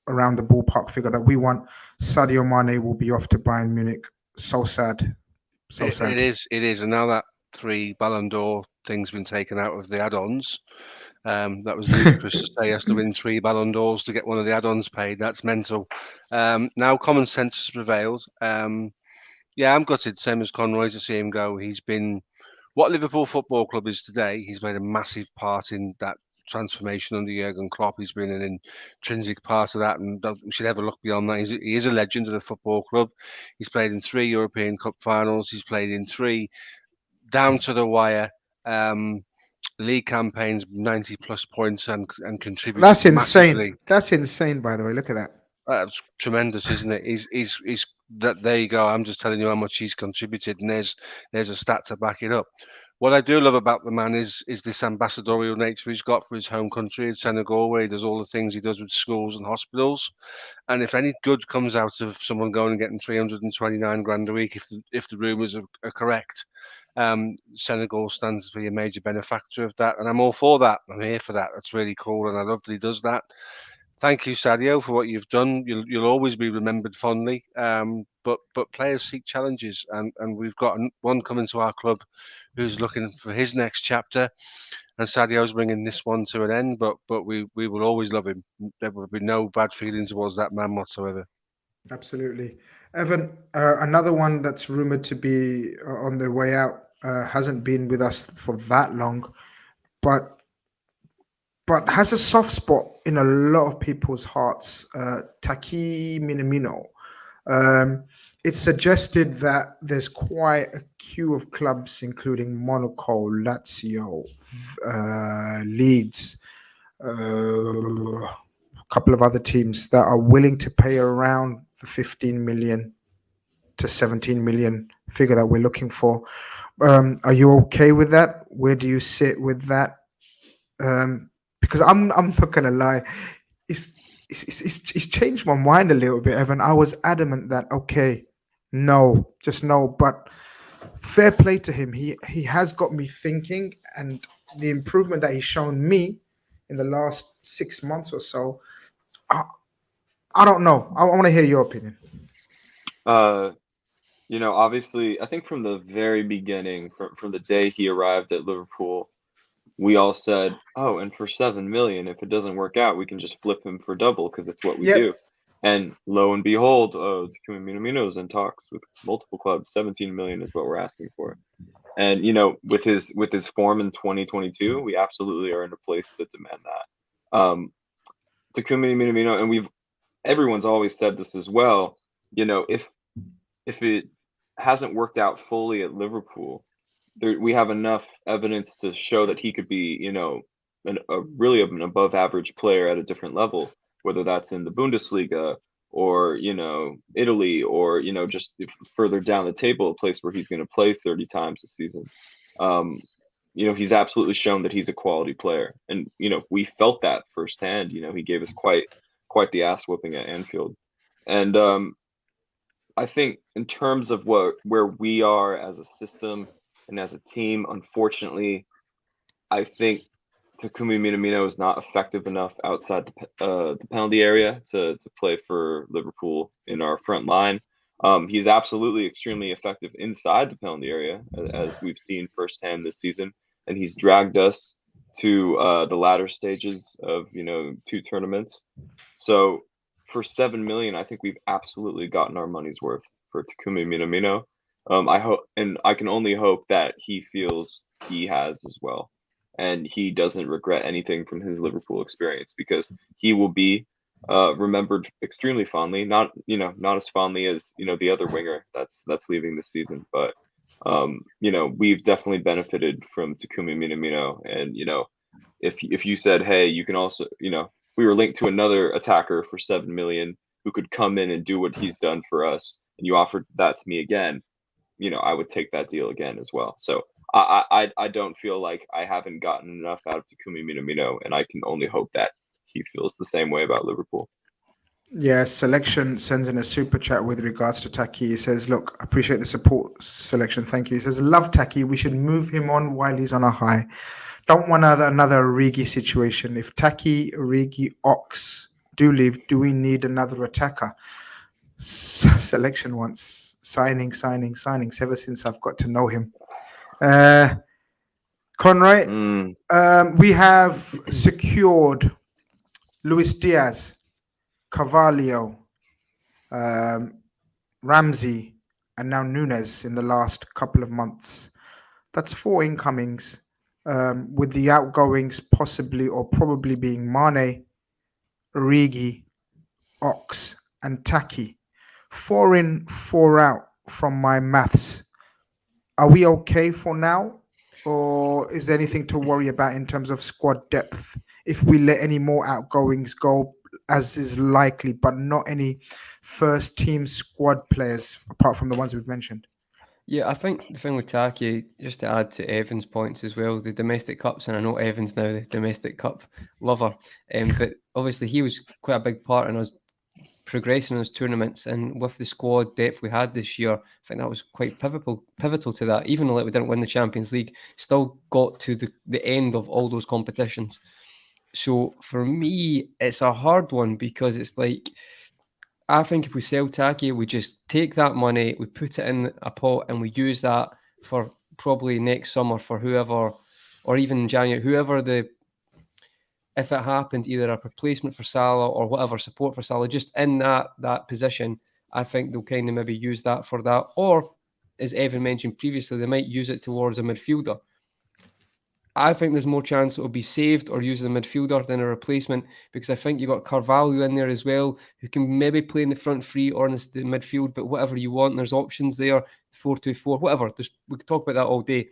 around the ballpark figure that we want. Sadio Mane will be off to Bayern Munich. So sad. Sad. It is. And now that 3 Ballon d'Or thing's been taken out of the add-ons, that was ludicrous to say he has to win 3 Ballon d'Ors to get one of the add-ons paid. That's mental. Now common sense has prevailed. Yeah, I'm gutted, same as Conroy, to see him go. He's been what Liverpool Football Club is today. He's played a massive part in that transformation under Jurgen Klopp. He's been an intrinsic part of that, and we should ever look beyond that. He is a legend of the football club. He's played in 3 European Cup finals. He's played in 3 down to the wire league campaigns, 90+ points, and contributed. That's insane. Massively. That's insane, by the way. Look at that. That's tremendous, isn't it? He's that. There you go. I'm just telling you how much he's contributed, and there's a stat to back it up. What I do love about the man is this ambassadorial nature he's got for his home country in Senegal, where he does all the things he does with schools and hospitals. And if any good comes out of someone going and getting 329 grand a week, if the rumours are correct, Senegal stands to be a major benefactor of that. And I'm all for that. I'm here for that. That's really cool, and I love that he does that. Thank you, Sadio, for what you've done. You'll always be remembered fondly. But players seek challenges, and we've got one coming to our club who's looking for his next chapter, and Sadio's bringing this one to an end. But we will always love him. There will be no bad feelings towards that man whatsoever. Absolutely. Evan, another one that's rumored to be on their way out, hasn't been with us for that long, but but has a soft spot in a lot of people's hearts. Takumi Minamino. It's suggested that there's quite a queue of clubs, including Monaco, Lazio, Leeds, a couple of other teams that are willing to pay around the 15 million to 17 million figure that we're looking for. Are you okay with that? Where do you sit with that? Because I'm not gonna lie, it's changed my mind a little bit, Evan. I was adamant that okay, no, just no. But fair play to him. He has got me thinking, and the improvement that he's shown me in the last 6 months or so. I don't know. I want to hear your opinion. Obviously, I think from the very beginning, from the day he arrived at Liverpool, we all said, "Oh, and for 7 million, if it doesn't work out, we can just flip him for double because it's what we Yep. do." And lo and behold, Takumi Minamino's in talks with multiple clubs. 17 million is what we're asking for. And with his form in 2022, we absolutely are in a place to demand that. Takumi Minamino, and everyone's always said this as well. If it hasn't worked out fully at Liverpool, we have enough evidence to show that he could be, really an above average player at a different level, whether that's in the Bundesliga or, Italy or, just further down the table, a place where he's going to play 30 times a season. He's absolutely shown that he's a quality player. And, we felt that firsthand. He gave us quite the ass whooping at Anfield. And I think in terms of where we are as a system and as a team, unfortunately, I think Takumi Minamino is not effective enough outside the penalty area to play for Liverpool in our front line. He's absolutely extremely effective inside the penalty area, as we've seen firsthand this season, and he's dragged us to the latter stages of 2 tournaments. So for 7 million, I think we've absolutely gotten our money's worth for Takumi Minamino. I hope, and I can only hope that he feels he has as well, and he doesn't regret anything from his Liverpool experience, because he will be remembered extremely fondly. Not as fondly as the other winger that's leaving this season, but we've definitely benefited from Takumi Minamino. And if you said, hey, you can also we were linked to another attacker for 7 million who could come in and do what he's done for us, and you offered that to me again, I would take that deal again as well. So I don't feel like I haven't gotten enough out of Takumi Minamino, and I can only hope that he feels the same way about Liverpool. Yeah, Selection sends in a super chat with regards to Taki. He says, look, I appreciate the support, Selection. Thank you. He says, love Taki. We should move him on while he's on a high. Don't want another Origi situation. If Taki, Origi, Ox do leave, do we need another attacker? Selection wants signings ever since I've got to know him. Conroy, we have secured Luis Diaz, Carvalho, Ramsey, and now Núñez in the last couple of months. That's 4 incomings, with the outgoings possibly or probably being Mane, Origi, Ox, and Taki. 4 in, 4 out from my maths. Are we okay for now? Or is there anything to worry about in terms of squad depth if we let any more outgoings go, as is likely, but not any first team squad players apart from the ones we've mentioned? Yeah, I think the thing with Taki, just to add to Evan's points as well, the domestic cups, and I know Evan's now the domestic cup lover, but obviously he was quite a big part in us progressing in those tournaments, and with the squad depth we had this year, I think that was quite pivotal to that. Even though we didn't win the Champions League, still got to the end of all those competitions. So for me, it's a hard one, because it's like, I think if we sell Taki, we just take that money, we put it in a pot, and we use that for probably next summer for whoever, or even January, if it happened, either a replacement for Salah or whatever, support for Salah, just in that position, I think they'll kind of maybe use that for that. Or, as Evan mentioned previously, they might use it towards a midfielder. I think there's more chance it will be saved or used as a midfielder than a replacement, because I think you've got Carvalho in there as well, who can maybe play in the front three or in the midfield, but whatever you want, there's options there, 4-2-4, whatever. We could talk about that all day.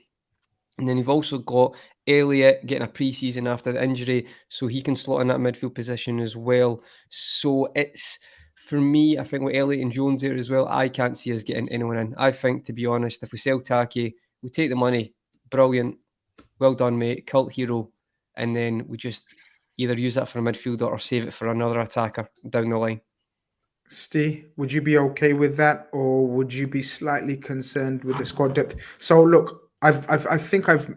And then you've also got Elliott getting a pre-season after the injury, so he can slot in that midfield position as well. So it's, for me, I think with Elliott and Jones there as well, I can't see us getting anyone in. I think, to be honest, if we sell Taki, we take the money, brilliant, well done, mate, cult hero, and then we just either use that for a midfielder or save it for another attacker down the line. Steve, would you be okay with that, or would you be slightly concerned with the squad depth? So look, I think I've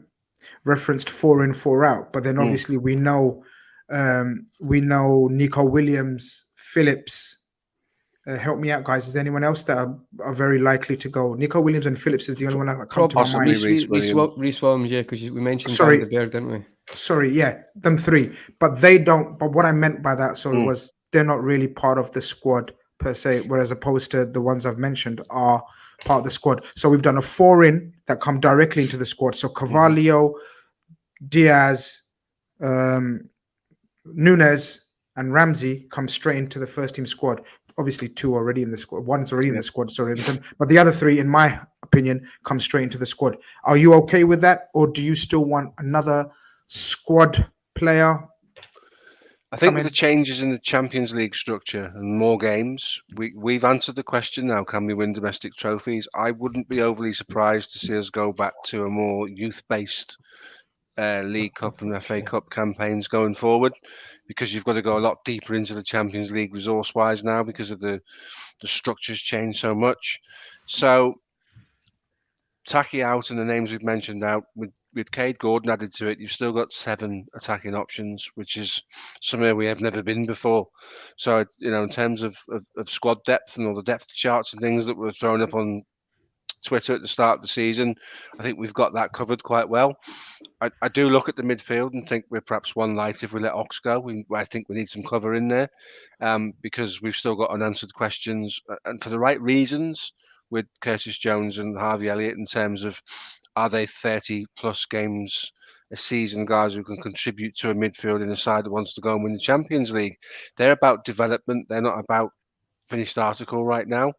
referenced 4 in, 4 out, but then obviously we know Nico Williams, Phillips. Help me out, guys. Is there anyone else that are very likely to go? Nico Williams and Phillips is the only one that come to my Possibly mind. Reece Williams. Reece Williams, yeah, because we mentioned Sorry. Van de Berg, didn't we? Sorry, yeah, them 3, but they don't. But what I meant by that, was they're not really part of the squad per se, whereas opposed to the ones I've mentioned are part of the squad. So we've done a 4 in that come directly into the squad. So Carvalho, Diaz, Núñez, and Ramsey come straight into the first team squad. Obviously, 2 already in the squad. 1's already in the squad, sorry. But the other 3, in my opinion, come straight into the squad. Are you okay with that, or do you still want another squad player? I think with the changes in the Champions League structure and more games, we've answered the question now, can we win domestic trophies? I wouldn't be overly surprised to see us go back to a more youth-based League Cup and FA Cup campaigns going forward, because you've got to go a lot deeper into the Champions League resource-wise now because of the structures changed so much. So Taki out and the names we've mentioned out, with Cade Gordon added to it, you've still got 7 attacking options, which is somewhere we have never been before. So, in terms of squad depth and all the depth charts and things that were thrown up on Twitter at the start of the season, I think we've got that covered quite well. I do look at the midfield and think we're perhaps one light if we let Ox go. I think we need some cover in there, because we've still got unanswered questions, and for the right reasons, with Curtis Jones and Harvey Elliott, in terms of, are they 30 plus games a season guys who can contribute to a midfield in a side that wants to go and win the Champions League? They're about development. They're not about finished article right now.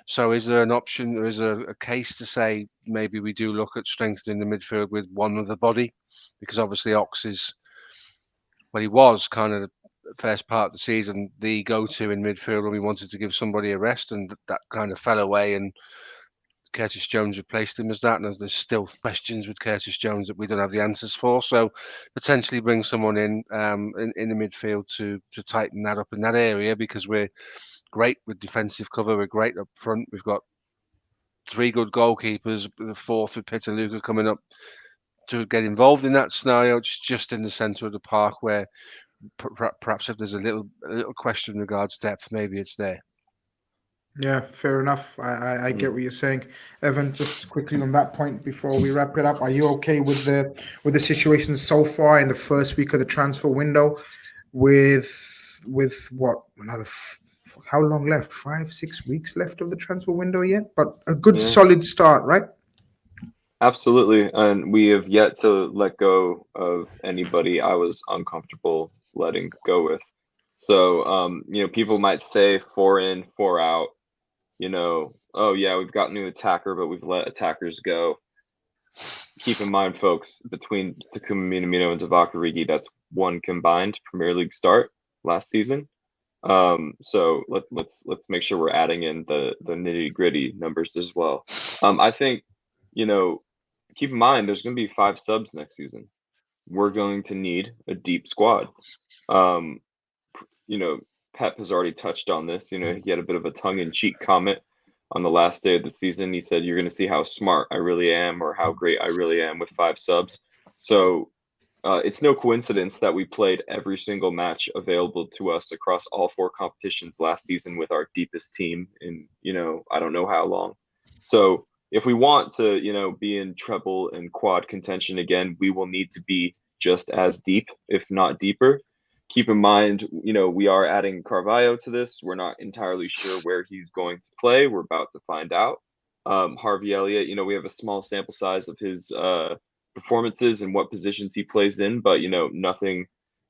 So is there an option, or is there a case to say maybe we do look at strengthening the midfield with one other body? Because obviously Ox is, well, he was kind of the first part of the season the go-to in midfield when we wanted to give somebody a rest, and that kind of fell away, and Curtis Jones replaced him as that. And there's still questions with Curtis Jones that we don't have the answers for. So potentially bring someone in the midfield to tighten that up in that area, because we're great with defensive cover. We're great up front. We've got 3 good goalkeepers, the 4th with Peter Luca coming up to get involved in that scenario. It's just in the centre of the park where perhaps if there's a little question in regards to depth, maybe it's there. Yeah, fair enough. I get what you're saying, Evan. Just quickly on that point before we wrap it up, are you okay with the situation so far in the first week of the transfer window? With what, another? How long left? 5-6 weeks left of the transfer window yet, but a good solid start, right? Absolutely, and we have yet to let go of anybody I was uncomfortable letting go with. So, people might say 4 in, 4 out. Oh yeah, we've got new attacker, but we've let attackers go. Keep in mind, folks, between Takumi Minamino and Divock Origi, that's 1 combined Premier League start last season. So let's make sure we're adding in the nitty gritty numbers as well. I think, keep in mind there's going to be 5 subs next season. We're going to need a deep squad. Pep has already touched on this. He had a bit of a tongue-in-cheek comment on the last day of the season. He said, "You're going to see how smart I really am, or how great I really am with 5 subs." So it's no coincidence that we played every single match available to us across all 4 competitions last season with our deepest team in, I don't know how long. So if we want to, be in treble and quad contention again, we will need to be just as deep, if not deeper. Keep in mind, we are adding Carvalho to this. We're not entirely sure where he's going to play. We're about to find out. Harvey Elliott, we have a small sample size of his performances and what positions he plays in, but nothing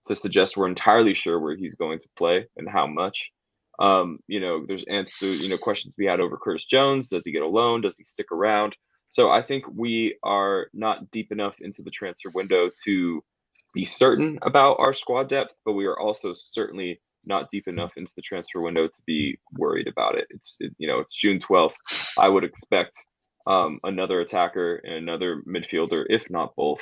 to suggest we're entirely sure where he's going to play and how much. There's questions we had over Curtis Jones. Does he get a loan? Does he stick around? So I think we are not deep enough into the transfer window to be certain about our squad depth, but we are also certainly not deep enough into the transfer window to be worried about it. It's June 12th. I would expect another attacker and another midfielder, if not both.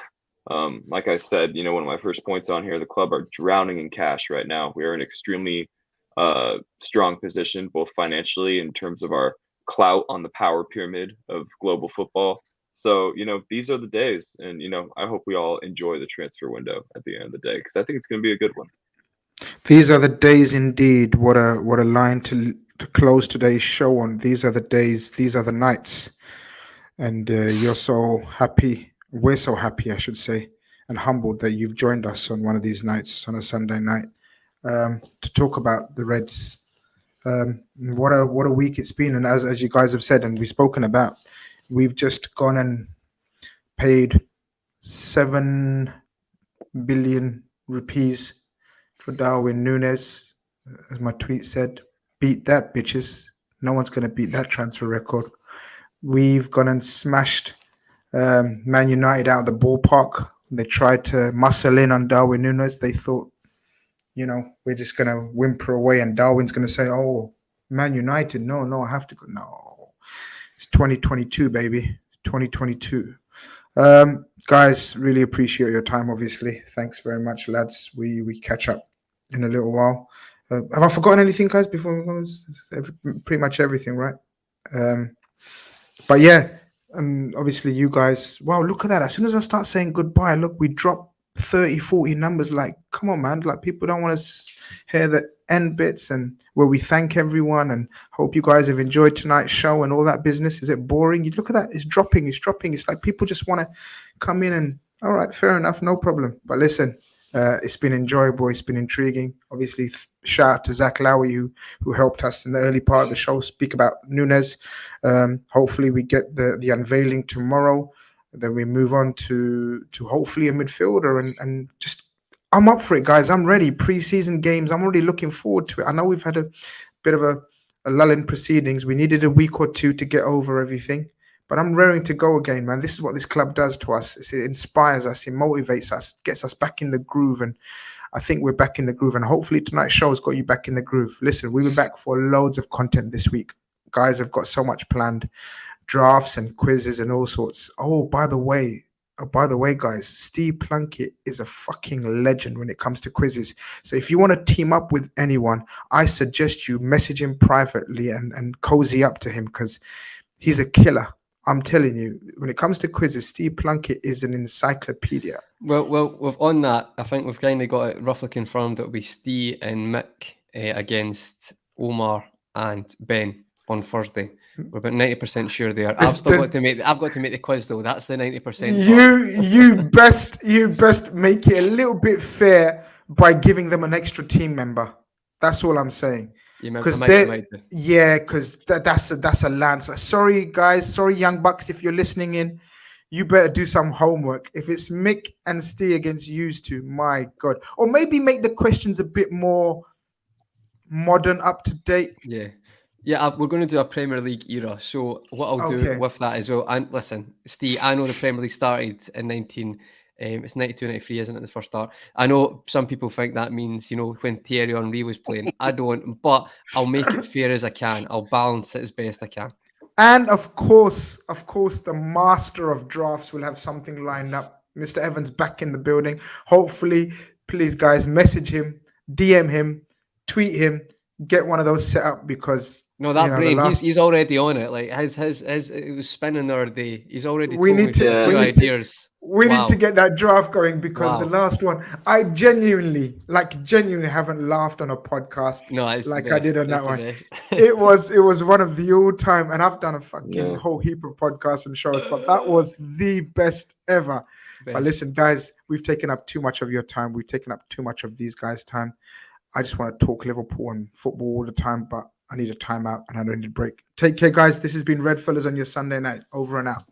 Like I said, one of my first points on here, the club are drowning in cash right now. We are in extremely strong position, both financially in terms of our clout on the power pyramid of global football. So, these are the days, and I hope we all enjoy the transfer window at the end of the day, because I think it's going to be a good one. These are the days indeed. What a line to close today's show on. These are the days. These are the nights. And you're so happy. We're so happy, I should say, and humbled that you've joined us on one of these nights on a Sunday night to talk about the Reds. What a week it's been. And as you guys have said, and we've spoken about, we've just gone and paid 7 billion rupees for Darwin Núñez, as my tweet said. Beat that, bitches. No one's going to beat that transfer record. We've gone and smashed Man United out of the ballpark. They tried to muscle in on Darwin Núñez. They thought, we're just going to whimper away and Darwin's going to say, oh, Man United, no, I have to go. No, it's 2022, baby, 2022. Guys, really appreciate your time, obviously. Thanks very much, lads. We catch up in a little while. Have I forgotten anything, guys, before we go? Pretty much everything, right? But yeah, and obviously you guys, wow, look at that. As soon as I start saying goodbye, look, we drop 30, 40 numbers. Like, come on, man. Like, people don't want to hear the end bits and where we thank everyone and hope you guys have enjoyed tonight's show and all that business. Is it boring? You look at that. It's dropping. It's like people just want to come in and, all right, fair enough. No problem. But listen, it's been enjoyable. It's been intriguing. Obviously, shout out to Zach Lowy who helped us in the early part of the show speak about Núñez. Hopefully, we get the unveiling tomorrow. Then we move on to hopefully a midfielder and just I'm up for it, guys. I'm ready. Pre-season games. I'm already looking forward to it. I know we've had a bit of a lull in proceedings. We needed a week or two to get over everything. But I'm raring to go again, man. This is what this club does to us. It inspires us, it motivates us, gets us back in the groove. And I think we're back in the groove. And hopefully tonight's show has got you back in the groove. Listen, we'll be back for loads of content this week. Guys have got so much planned. Drafts and quizzes and all sorts. Oh, by the way, guys, Steve Plunkett is a fucking legend when it comes to quizzes. So if you want to team up with anyone, I suggest you message him privately and cozy up to him because he's a killer. I'm telling you, when it comes to quizzes, Steve Plunkett is an encyclopedia. Well, on that, I think we've kind of got it roughly confirmed that it'll be Steve and Mick against Omar and Ben on Thursday. We're about 90% sure there. I've got to make the quiz though. That's the 90%. You best make it a little bit fair by giving them an extra team member. That's all I'm saying. Because that's a landslide. Sorry, guys. Sorry, Young Bucks. If you're listening in, you better do some homework. If it's Mick and Steve against used to, my God. Or maybe make the questions a bit more modern, up to date. Yeah, we're going to do a Premier League era. So what I'll do with that as well. And listen, Steve, I know the Premier League started in 92-93, isn't it, the first start? I know some people think that means, when Thierry Henry was playing. I don't, but I'll make it fair as I can. I'll balance it as best I can. And of course, the master of drafts will have something lined up. Mr. Evans back in the building. Hopefully, please, guys, message him, DM him, tweet him, get one of those set up because... No, that brain, he's already on it. Like his it was spinning the other day. He's already ideas. We need to get that draft going because the last one, I genuinely haven't laughed on a podcast like I did on that one. It was one of the all time, and I've done a fucking whole heap of podcasts and shows, but that was the best ever. But listen, guys, we've taken up too much of your time. We've taken up too much of these guys' time. I just want to talk Liverpool and football all the time, but I need a timeout and I don't need a break. Take care, guys. This has been Redfellas on your Sunday night. Over and out.